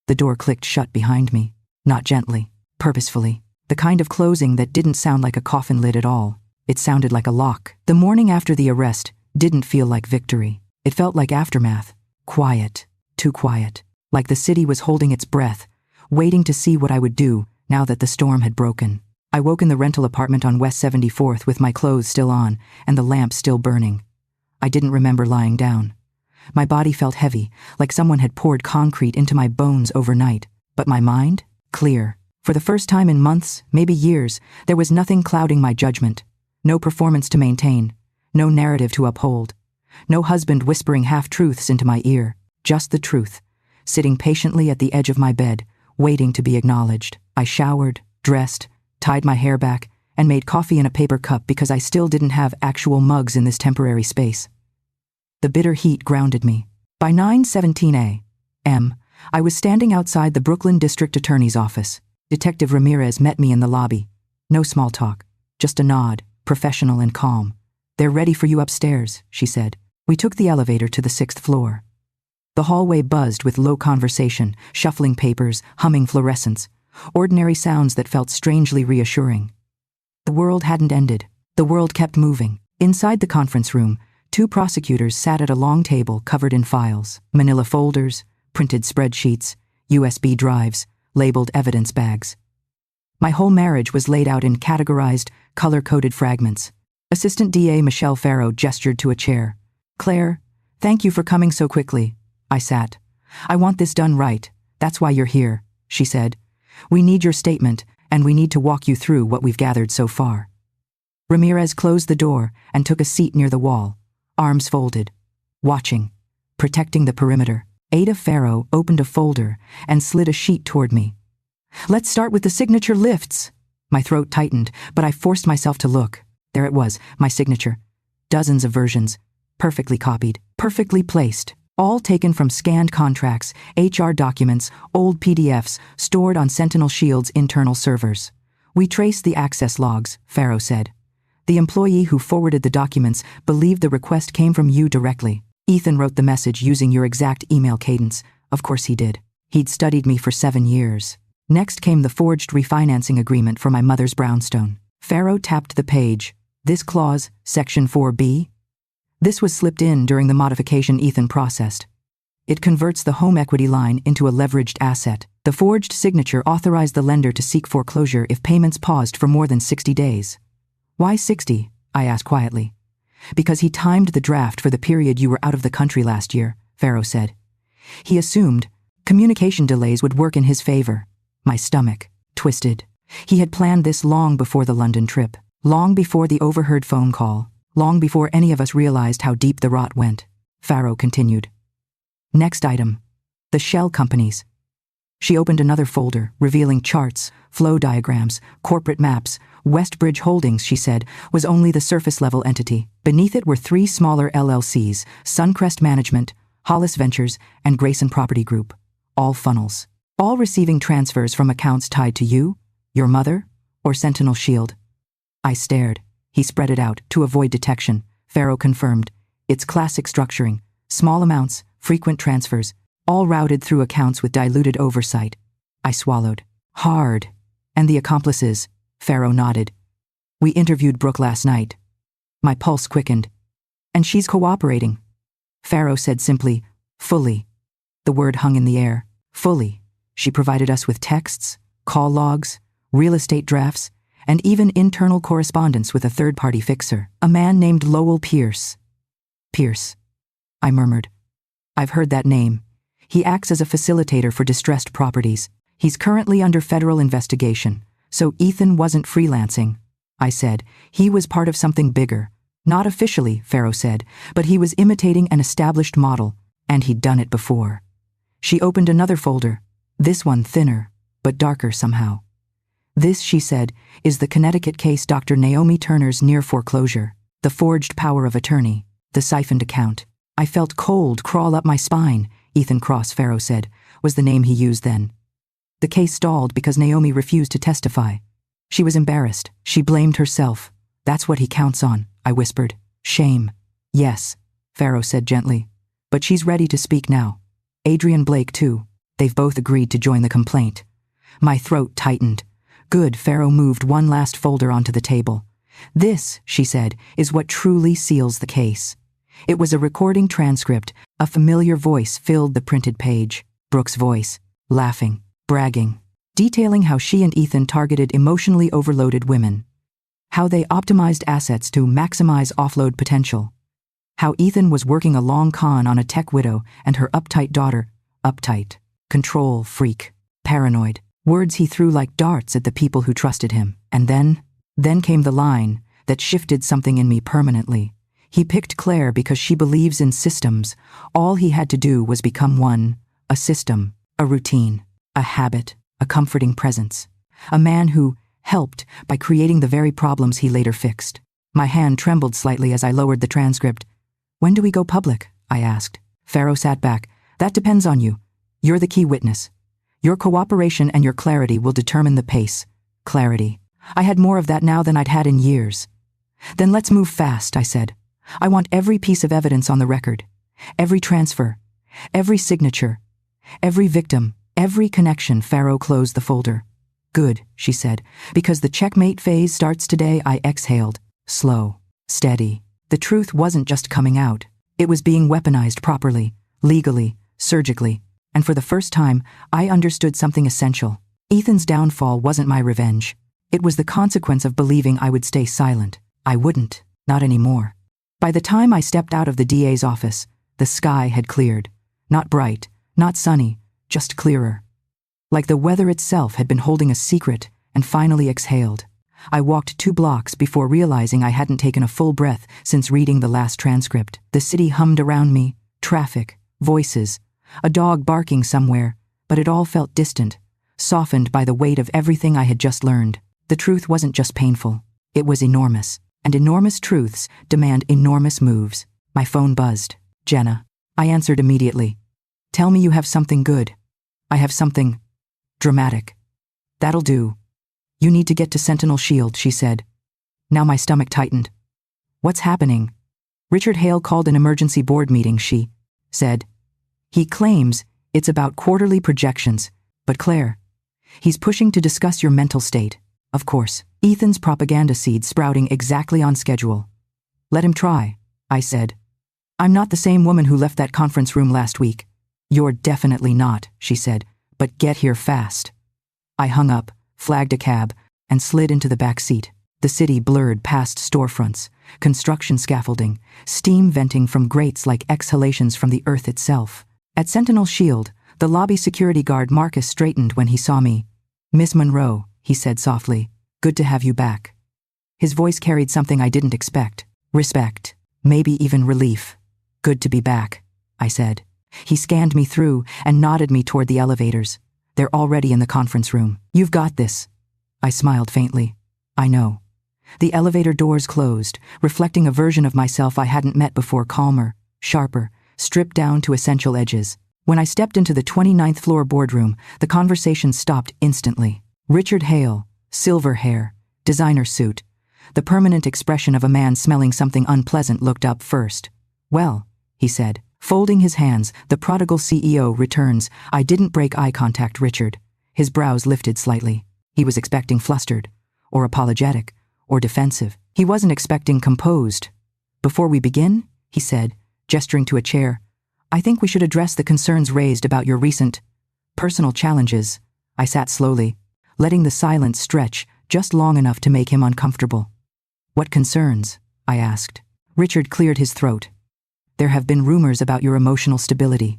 S1: The door clicked shut behind me. Not gently, purposefully. The kind of closing that didn't sound like a coffin lid at all. It sounded like a lock. The morning after the arrest didn't feel like victory. It felt like aftermath. Quiet. Too quiet. Like the city was holding its breath, waiting to see what I would do now that the storm had broken. I woke in the rental apartment on West 74th with my clothes still on and the lamp still burning. I didn't remember lying down. My body felt heavy, like someone had poured concrete into my bones overnight. But my mind? Clear. For the first time in months, maybe years, there was nothing clouding my judgment. No performance to maintain. No narrative to uphold. No husband whispering half-truths into my ear. Just the truth. Sitting patiently at the edge of my bed, waiting to be acknowledged. I showered, dressed, tied my hair back, and made coffee in a paper cup because I still didn't have actual mugs in this temporary space. The bitter heat grounded me. By 9:17 a.m., I was standing outside the Brooklyn District Attorney's office. Detective Ramirez met me in the lobby. No small talk, just a nod, professional and calm. "They're ready for you upstairs," she said. We took the elevator to the 6th floor. The hallway buzzed with low conversation, shuffling papers, humming fluorescents, ordinary sounds that felt strangely reassuring. The world hadn't ended. The world kept moving. Inside the conference room, 2 prosecutors sat at a long table covered in files, manila folders, printed spreadsheets, USB drives, labeled evidence bags. My whole marriage was laid out in categorized, color-coded fragments. Assistant DA Michelle Farrow gestured to a chair. "Claire, thank you for coming so quickly." I sat. "I want this done right. That's why you're here," she said. "We need your statement, and we need to walk you through what we've gathered so far." Ramirez closed the door and took a seat near the wall, arms folded, watching, protecting the perimeter. Ada Farrow opened a folder and slid a sheet toward me. "Let's start with the signature lifts." My throat tightened, but I forced myself to look. There it was, my signature. Dozens of versions, perfectly copied, perfectly placed. All taken from scanned contracts, HR documents, old PDFs stored on Sentinel Shield's internal servers. "We traced the access logs," Farrow said. "The employee who forwarded the documents believed the request came from you directly. Ethan wrote the message using your exact email cadence. Of course he did. He'd studied me for 7 years." Next came the forged refinancing agreement for my mother's brownstone. Farrow tapped the page. "This clause, Section 4B?" This was slipped in during the modification Ethan processed. It converts the home equity line into a leveraged asset. The forged signature authorized the lender to seek foreclosure if payments paused for more than 60 days. "Why 60?" I asked quietly. "Because he timed the draft for the period you were out of the country last year," Farrow said. "He assumed communication delays would work in his favor." My stomach twisted. He had planned this long before the London trip, long before the overheard phone call, long before any of us realized how deep the rot went. Farrow continued. "Next item. The shell companies." She opened another folder, revealing charts, flow diagrams, corporate maps. Westbridge Holdings, she said, was only the surface-level entity. Beneath it were 3 smaller LLCs, Suncrest Management, Hollis Ventures, and Grayson Property Group. All funnels. All receiving transfers from accounts tied to you, your mother, or Sentinel Shield. I stared. He spread it out to avoid detection. Farrow confirmed. "It's classic structuring. Small amounts, frequent transfers, all routed through accounts with diluted oversight." I swallowed. "Hard. And the accomplices?" Farrow nodded. "We interviewed Brooke last night." My pulse quickened. "And she's cooperating?" Farrow said simply, "Fully." The word hung in the air. Fully. She provided us with texts, call logs, real estate drafts, and even internal correspondence with a third-party fixer, a man named Lowell Pierce. "Pierce," I murmured. "I've heard that name. He acts as a facilitator for distressed properties. He's currently under federal investigation, so Ethan wasn't freelancing." I said. "He was part of something bigger. Not officially," Farrow said, "but he was imitating an established model, and he'd done it before." She opened another folder, this one thinner, but darker somehow. "This," she said, "is the Connecticut case Dr. Naomi Turner's near foreclosure, the forged power of attorney, the siphoned account." I felt cold crawl up my spine. Ethan Cross, Farrow said, was the name he used then. The case stalled because Naomi refused to testify. She was embarrassed. She blamed herself. "That's what he counts on," I whispered. "Shame." Yes, Farrow said gently. But she's ready to speak now. Adrian Blake, too. They've both agreed to join the complaint. My throat tightened. Good, Farrow moved one last folder onto the table. This, she said, is what truly seals the case. It was a recording transcript. A familiar voice filled the printed page. Brooke's voice, laughing, bragging, detailing how she and Ethan targeted emotionally overloaded women. How they optimized assets to maximize offload potential. How Ethan was working a long con on a tech widow and her uptight daughter. Uptight, control freak, paranoid. Words he threw like darts at the people who trusted him. And then came the line that shifted something in me permanently. He picked Claire because she believes in systems. All he had to do was become one. A system, a routine, a habit, a comforting presence. A man who helped by creating the very problems he later fixed. My hand trembled slightly as I lowered the transcript. When do we go public? I asked. Farrow sat back. That depends on you. You're the key witness. Your cooperation and your clarity will determine the pace. Clarity. I had more of that now than I'd had in years. Then let's move fast, I said. I want every piece of evidence on the record. Every transfer. Every signature. Every victim. Every connection. Farrow closed the folder. Good, she said. Because the checkmate phase starts today, I exhaled. Slow. Steady. The truth wasn't just coming out. It was being weaponized properly, legally, surgically. And for the first time, I understood something essential. Ethan's downfall wasn't my revenge. It was the consequence of believing I would stay silent. I wouldn't. Not anymore. By the time I stepped out of the DA's office, the sky had cleared. Not bright, not sunny, just clearer. Like the weather itself had been holding a secret and finally exhaled. I walked 2 blocks before realizing I hadn't taken a full breath since reading the last transcript. The city hummed around me, traffic, voices, a dog barking somewhere, but it all felt distant, softened by the weight of everything I had just learned. The truth wasn't just painful, it was enormous, and enormous truths demand enormous moves. My phone buzzed. Jenna. I answered immediately. Tell me you have something good. I have something dramatic. That'll do. You need to get to Sentinel Shield, she said. Now my stomach tightened. What's happening? Richard Hale called an emergency board meeting, she said. He claims it's about quarterly projections, but Claire, he's pushing to discuss your mental state. Of course, Ethan's propaganda seed sprouting exactly on schedule. Let him try, I said. I'm not the same woman who left that conference room last week. You're definitely not, she said, but get here fast. I hung up, flagged a cab, and slid into the back seat. The city blurred past storefronts, construction scaffolding, steam venting from grates like exhalations from the earth itself. At Sentinel Shield, the lobby security guard Marcus straightened when he saw me. Miss Monroe, he said softly, good to have you back. His voice carried something I didn't expect. Respect, maybe even relief. Good to be back, I said. He scanned me through and nodded me toward the elevators. They're already in the conference room. You've got this. I smiled faintly. I know. The elevator doors closed, reflecting a version of myself I hadn't met before, calmer, sharper, stripped down to essential edges. When I stepped into the 29th floor boardroom, the conversation stopped instantly. Richard Hale, silver hair, designer suit, the permanent expression of a man smelling something unpleasant, looked up first. Well, he said. Folding his hands, the prodigal CEO returns. I didn't break eye contact, Richard. His brows lifted slightly. He was expecting flustered, or apologetic, or defensive. He wasn't expecting composed. Before we begin, he said, gesturing to a chair, I think we should address the concerns raised about your recent personal challenges. I sat slowly, letting the silence stretch just long enough to make him uncomfortable. What concerns? I asked. Richard cleared his throat. There have been rumors about your emotional stability,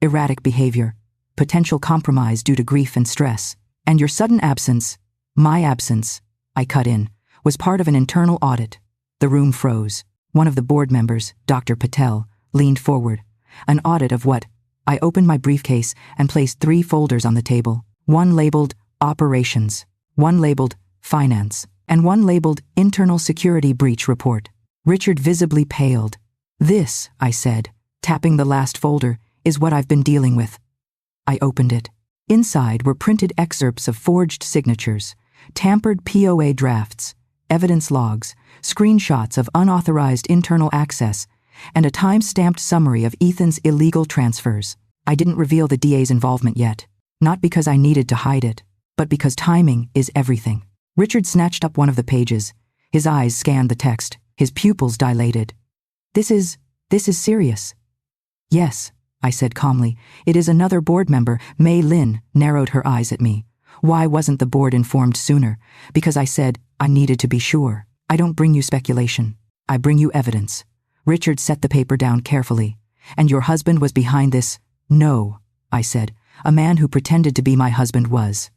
S1: erratic behavior, potential compromise due to grief and stress, and your sudden absence, my absence, I cut in, was part of an internal audit. The room froze. One of the board members, Dr. Patel, leaned forward. An audit of what? I opened my briefcase and placed 3 folders on the table. One labeled Operations, one labeled Finance, and one labeled Internal Security Breach Report. Richard visibly paled. This, I said, tapping the last folder, is what I've been dealing with. I opened it. Inside were printed excerpts of forged signatures, tampered POA drafts, evidence logs, screenshots of unauthorized internal access, and a time-stamped summary of Ethan's illegal transfers. I didn't reveal the DA's involvement yet, not because I needed to hide it, but because timing is everything. Richard snatched up one of the pages. His eyes scanned the text, his pupils dilated. This is serious. Yes, I said calmly. It is another board member. Mei Lin narrowed her eyes at me. Why wasn't the board informed sooner? Because I said I needed to be sure. I don't bring you speculation. I bring you evidence. Richard set the paper down carefully. And your husband was behind this? No, I said. A man who pretended to be my husband was.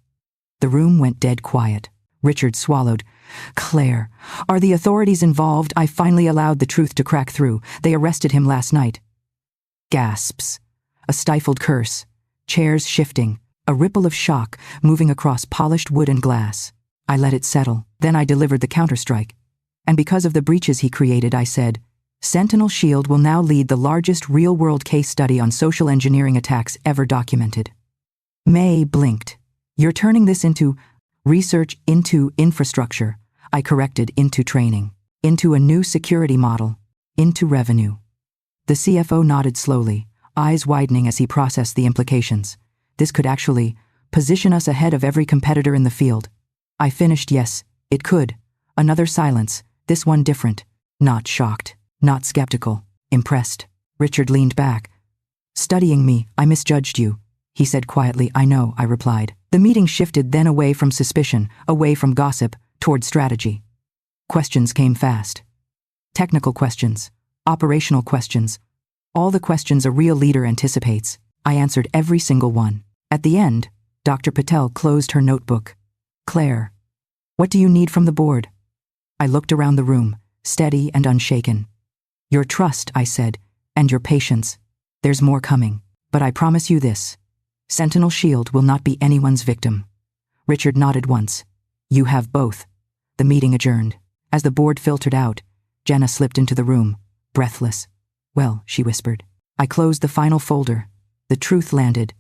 S1: The room went dead quiet. Richard swallowed. Claire, are the authorities involved? I finally allowed the truth to crack through. They arrested him last night. Gasps. A stifled curse. Chairs shifting. A ripple of shock moving across polished wood and glass. I let it settle. Then I delivered the counterstrike. And because of the breaches he created, I said, Sentinel Shield will now lead the largest real-world case study on social engineering attacks ever documented. May blinked. You're turning this into research, into infrastructure. I corrected, into training, into a new security model, into revenue. The CFO nodded slowly, eyes widening as he processed the implications. This could actually position us ahead of every competitor in the field. I finished, yes, it could. Another silence, this one different. Not shocked, not skeptical, impressed. Richard leaned back. Studying me, I misjudged you, he said quietly. I know, I replied. The meeting shifted then away from suspicion, away from gossip, toward strategy. Questions came fast. Technical questions, operational questions, all the questions a real leader anticipates. I answered every single one. At the end, Dr. Patel closed her notebook. Claire, what do you need from the board? I looked around the room, steady and unshaken. Your trust, I said, and your patience. There's more coming. But I promise you this. Sentinel Shield will not be anyone's victim. Richard nodded once. You have both. The meeting adjourned. As the board filtered out, Jenna slipped into the room, breathless. Well, she whispered. I closed the final folder. The truth landed.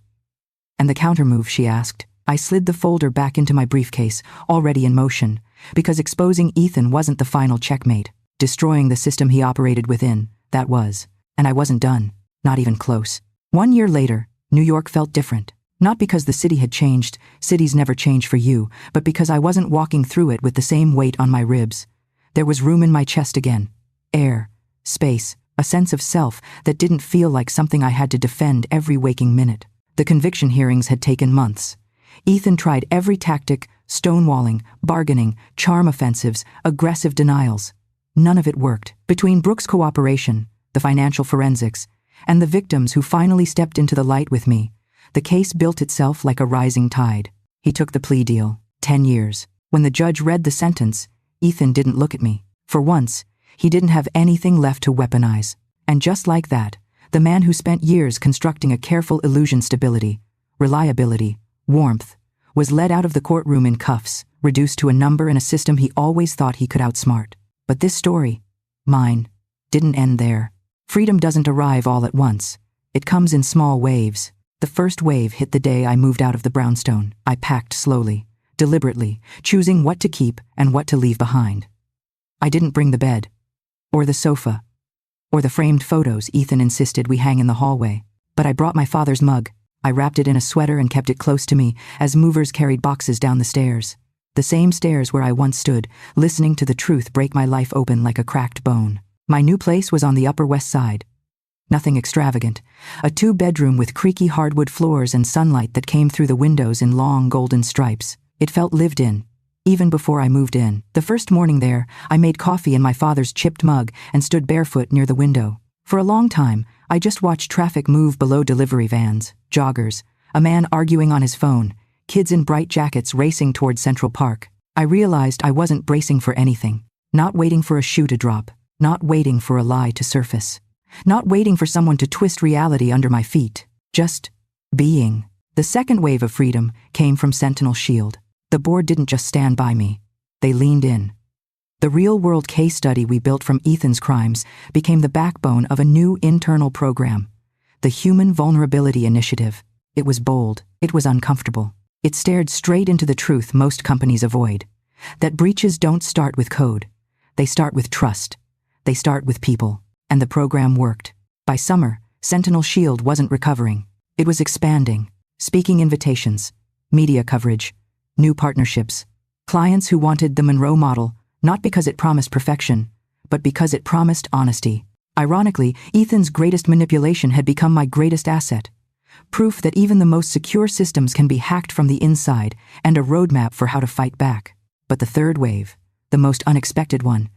S1: And the countermove, she asked. I slid the folder back into my briefcase, already in motion, because exposing Ethan wasn't the final checkmate. Destroying the system he operated within, that was. And I wasn't done, not even close. 1 year later, New York felt different. Not because the city had changed, cities never change for you, but because I wasn't walking through it with the same weight on my ribs. There was room in my chest again. Air, space, a sense of self that didn't feel like something I had to defend every waking minute. The conviction hearings had taken months. Ethan tried every tactic, stonewalling, bargaining, charm offensives, aggressive denials. None of it worked. Between Brooks' cooperation, the financial forensics, and the victims who finally stepped into the light with me, the case built itself like a rising tide. He took the plea deal, 10 years. When the judge read the sentence, Ethan didn't look at me. For once, he didn't have anything left to weaponize. And just like that, the man who spent years constructing a careful illusion stability, reliability, warmth, was led out of the courtroom in cuffs, reduced to a number in a system he always thought he could outsmart. But this story, mine, didn't end there. Freedom doesn't arrive all at once. It comes in small waves. The first wave hit the day I moved out of the brownstone. I packed slowly, deliberately, choosing what to keep and what to leave behind. I didn't bring the bed, or the sofa, or the framed photos Ethan insisted we hang in the hallway. But I brought my father's mug. I wrapped it in a sweater and kept it close to me as movers carried boxes down the stairs. The same stairs where I once stood, listening to the truth break my life open like a cracked bone. My new place was on the Upper West Side. Nothing extravagant. A 2-bedroom with creaky hardwood floors and sunlight that came through the windows in long golden stripes. It felt lived in, even before I moved in. The first morning there, I made coffee in my father's chipped mug and stood barefoot near the window. For a long time, I just watched traffic move below delivery vans, joggers, a man arguing on his phone, kids in bright jackets racing toward Central Park. I realized I wasn't bracing for anything, not waiting for a shoe to drop, not waiting for a lie to surface, not waiting for someone to twist reality under my feet, just being. The second wave of freedom came from Sentinel Shield. The board didn't just stand by me. They leaned in. The real-world case study we built from Ethan's crimes became the backbone of a new internal program, the Human Vulnerability Initiative. It was bold. It was uncomfortable. It stared straight into the truth most companies avoid, that breaches don't start with code. They start with trust. They start with people. And the program worked. By summer, Sentinel Shield wasn't recovering. It was expanding. Speaking invitations, media coverage, new partnerships, clients who wanted the Monroe model, not because it promised perfection, but because it promised honesty. Ironically, Ethan's greatest manipulation had become my greatest asset. Proof that even the most secure systems can be hacked from the inside, and a roadmap for how to fight back. But the third wave, the most unexpected one,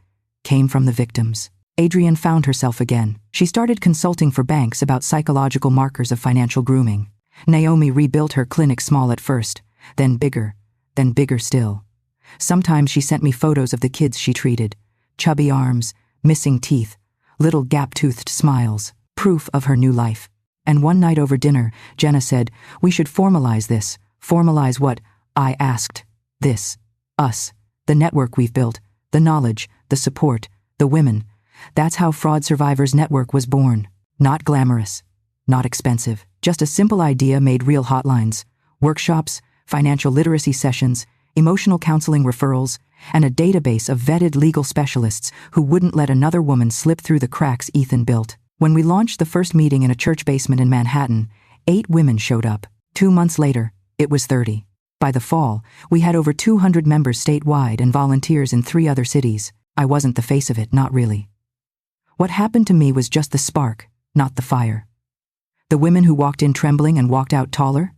S1: came from the victims. Adrienne found herself again. She started consulting for banks about psychological markers of financial grooming. Naomi rebuilt her clinic small at first, then bigger still. Sometimes she sent me photos of the kids she treated. Chubby arms, missing teeth, little gap-toothed smiles, proof of her new life. And one night over dinner, Jenna said, "We should formalize this." Formalize what? I asked. This. Us. The network we've built. The knowledge, the support, the women. That's how Fraud Survivors Network was born. Not glamorous. Not expensive. Just a simple idea made real hotlines. Workshops, financial literacy sessions, emotional counseling referrals, and a database of vetted legal specialists who wouldn't let another woman slip through the cracks Ethan built. When we launched the first meeting in a church basement in Manhattan, 8 women showed up. 2 months later, it was 30. By the fall, we had over 200 members statewide and volunteers in 3 other cities. I wasn't the face of it, not really. What happened to me was just the spark, not the fire. The women who walked in trembling and walked out taller?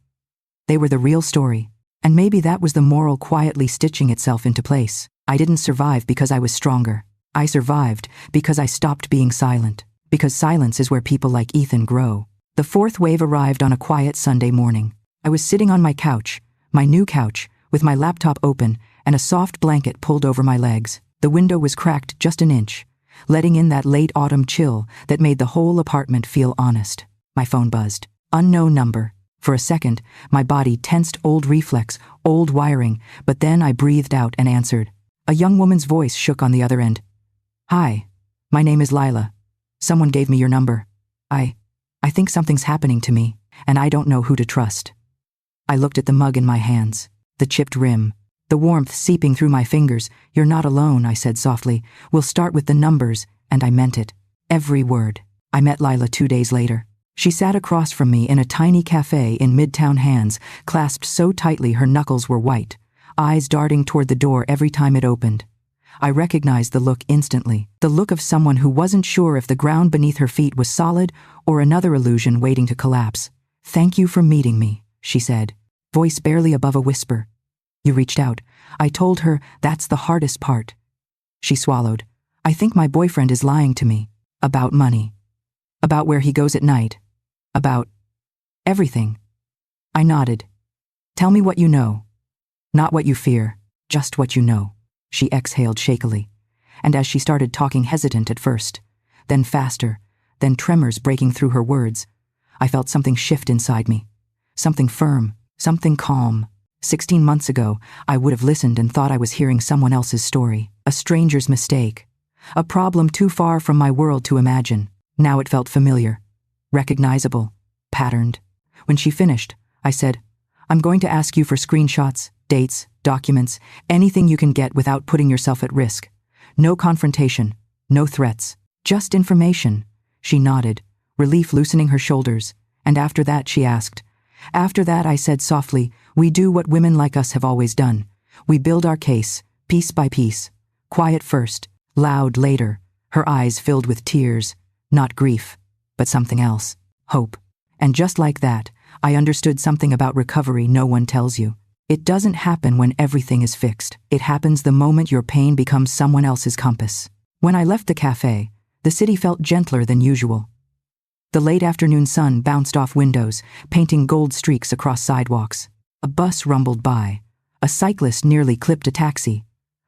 S1: They were the real story. And maybe that was the moral quietly stitching itself into place. I didn't survive because I was stronger. I survived because I stopped being silent. Because silence is where people like Ethan grow. The 4th wave arrived on a quiet Sunday morning. I was sitting on my couch, my new couch, with my laptop open and a soft blanket pulled over my legs. The window was cracked just an inch, letting in that late autumn chill that made the whole apartment feel honest. My phone buzzed. Unknown number. For a second, my body tensed, old reflex, old wiring, but then I breathed out and answered. A young woman's voice shook on the other end. "Hi, my name is Lila. Someone gave me your number. I think something's happening to me, and I don't know who to trust." I looked at the mug in my hands, the chipped rim, the warmth seeping through my fingers. "You're not alone," I said softly. "We'll start with the numbers," and I meant it. Every word. I met Lila 2 days later. She sat across from me in a tiny cafe in Midtown, hands clasped so tightly her knuckles were white, eyes darting toward the door every time it opened. I recognized the look instantly, the look of someone who wasn't sure if the ground beneath her feet was solid or another illusion waiting to collapse. "Thank you for meeting me," she said, voice barely above a whisper. "You reached out." I told her that's the hardest part. She swallowed. "I think my boyfriend is lying to me. About money. About where he goes at night. About everything." I nodded. "Tell me what you know. Not what you fear, just what you know." She exhaled shakily, and as she started talking, hesitant at first, then faster, then tremors breaking through her words, I felt something shift inside me. Something firm, something calm. 16 months ago, I would have listened and thought I was hearing someone else's story, a stranger's mistake, a problem too far from my world to imagine. Now it felt familiar, recognizable, patterned. When she finished, I said, "I'm going to ask you for screenshots, dates, documents, anything you can get without putting yourself at risk. No confrontation, no threats, just information." She nodded, relief loosening her shoulders, and after that she asked. "After that," I said softly, "we do what women like us have always done. We build our case, piece by piece. Quiet first, loud later." Her eyes filled with tears, not grief, but something else, hope. And just like that, I understood something about recovery no one tells you. It doesn't happen when everything is fixed. It happens the moment your pain becomes someone else's compass. When I left the cafe, the city felt gentler than usual. The late afternoon sun bounced off windows, painting gold streaks across sidewalks. A bus rumbled by. A cyclist nearly clipped a taxi.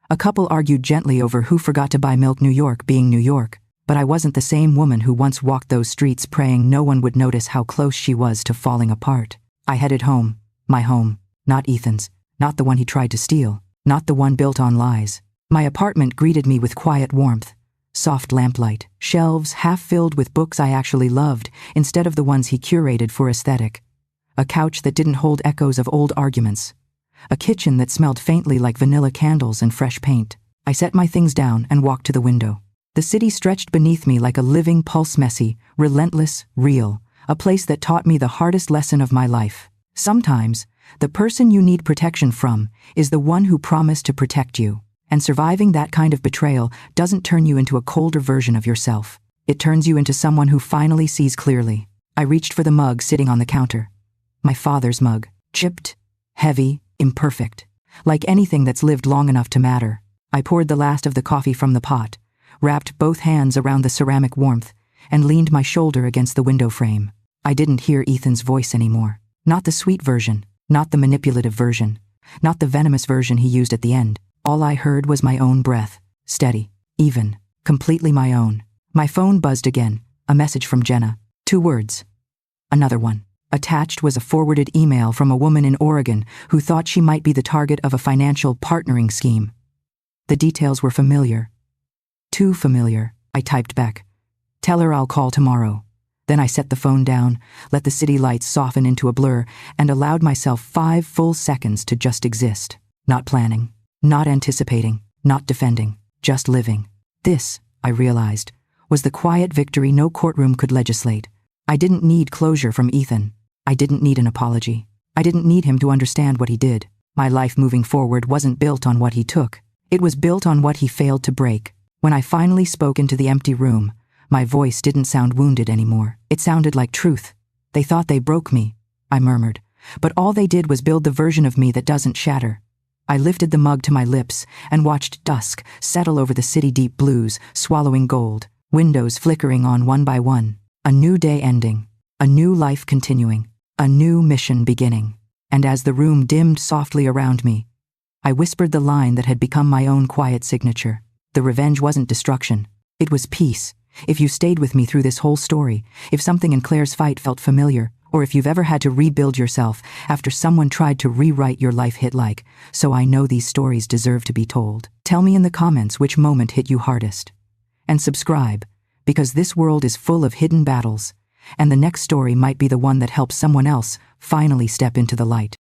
S1: A couple argued gently over who forgot to buy milk, New York being New York. But I wasn't the same woman who once walked those streets praying no one would notice how close she was to falling apart. I headed home, my home, not Ethan's, not the one he tried to steal, not the one built on lies. My apartment greeted me with quiet warmth, soft lamplight, shelves half filled with books I actually loved instead of the ones he curated for aesthetic, a couch that didn't hold echoes of old arguments, a kitchen that smelled faintly like vanilla candles and fresh paint. I set my things down and walked to the window. The city stretched beneath me like a living pulse, messy, relentless, real, a place that taught me the hardest lesson of my life. Sometimes, the person you need protection from is the one who promised to protect you. And surviving that kind of betrayal doesn't turn you into a colder version of yourself. It turns you into someone who finally sees clearly. I reached for the mug sitting on the counter. My father's mug. Chipped, heavy, imperfect. Like anything that's lived long enough to matter. I poured the last of the coffee from the pot, wrapped both hands around the ceramic warmth, and leaned my shoulder against the window frame. I didn't hear Ethan's voice anymore. Not the sweet version, not the manipulative version, not the venomous version he used at the end. All I heard was my own breath, steady, even, completely my own. My phone buzzed again, a message from Jenna. 2 words. Another one. Attached was a forwarded email from a woman in Oregon who thought she might be the target of a financial partnering scheme. The details were familiar. Too familiar, I typed back. Tell her I'll call tomorrow. Then I set the phone down, let the city lights soften into a blur, and allowed myself 5 full seconds to just exist. Not planning, not anticipating, not defending, just living. This, I realized, was the quiet victory no courtroom could legislate. I didn't need closure from Ethan. I didn't need an apology. I didn't need him to understand what he did. My life moving forward wasn't built on what he took. It was built on what he failed to break. When I finally spoke into the empty room, my voice didn't sound wounded anymore. It sounded like truth. They thought they broke me, I murmured. But all they did was build the version of me that doesn't shatter. I lifted the mug to my lips and watched dusk settle over the city deep blues, swallowing gold, windows flickering on one by one. A new day ending, a new life continuing, a new mission beginning. And as the room dimmed softly around me, I whispered the line that had become my own quiet signature. The revenge wasn't destruction. It was peace. If you stayed with me through this whole story, if something in Claire's fight felt familiar, or if you've ever had to rebuild yourself after someone tried to rewrite your life, hit like, so I know these stories deserve to be told. Tell me in the comments which moment hit you hardest. And subscribe, because this world is full of hidden battles, and the next story might be the one that helps someone else finally step into the light.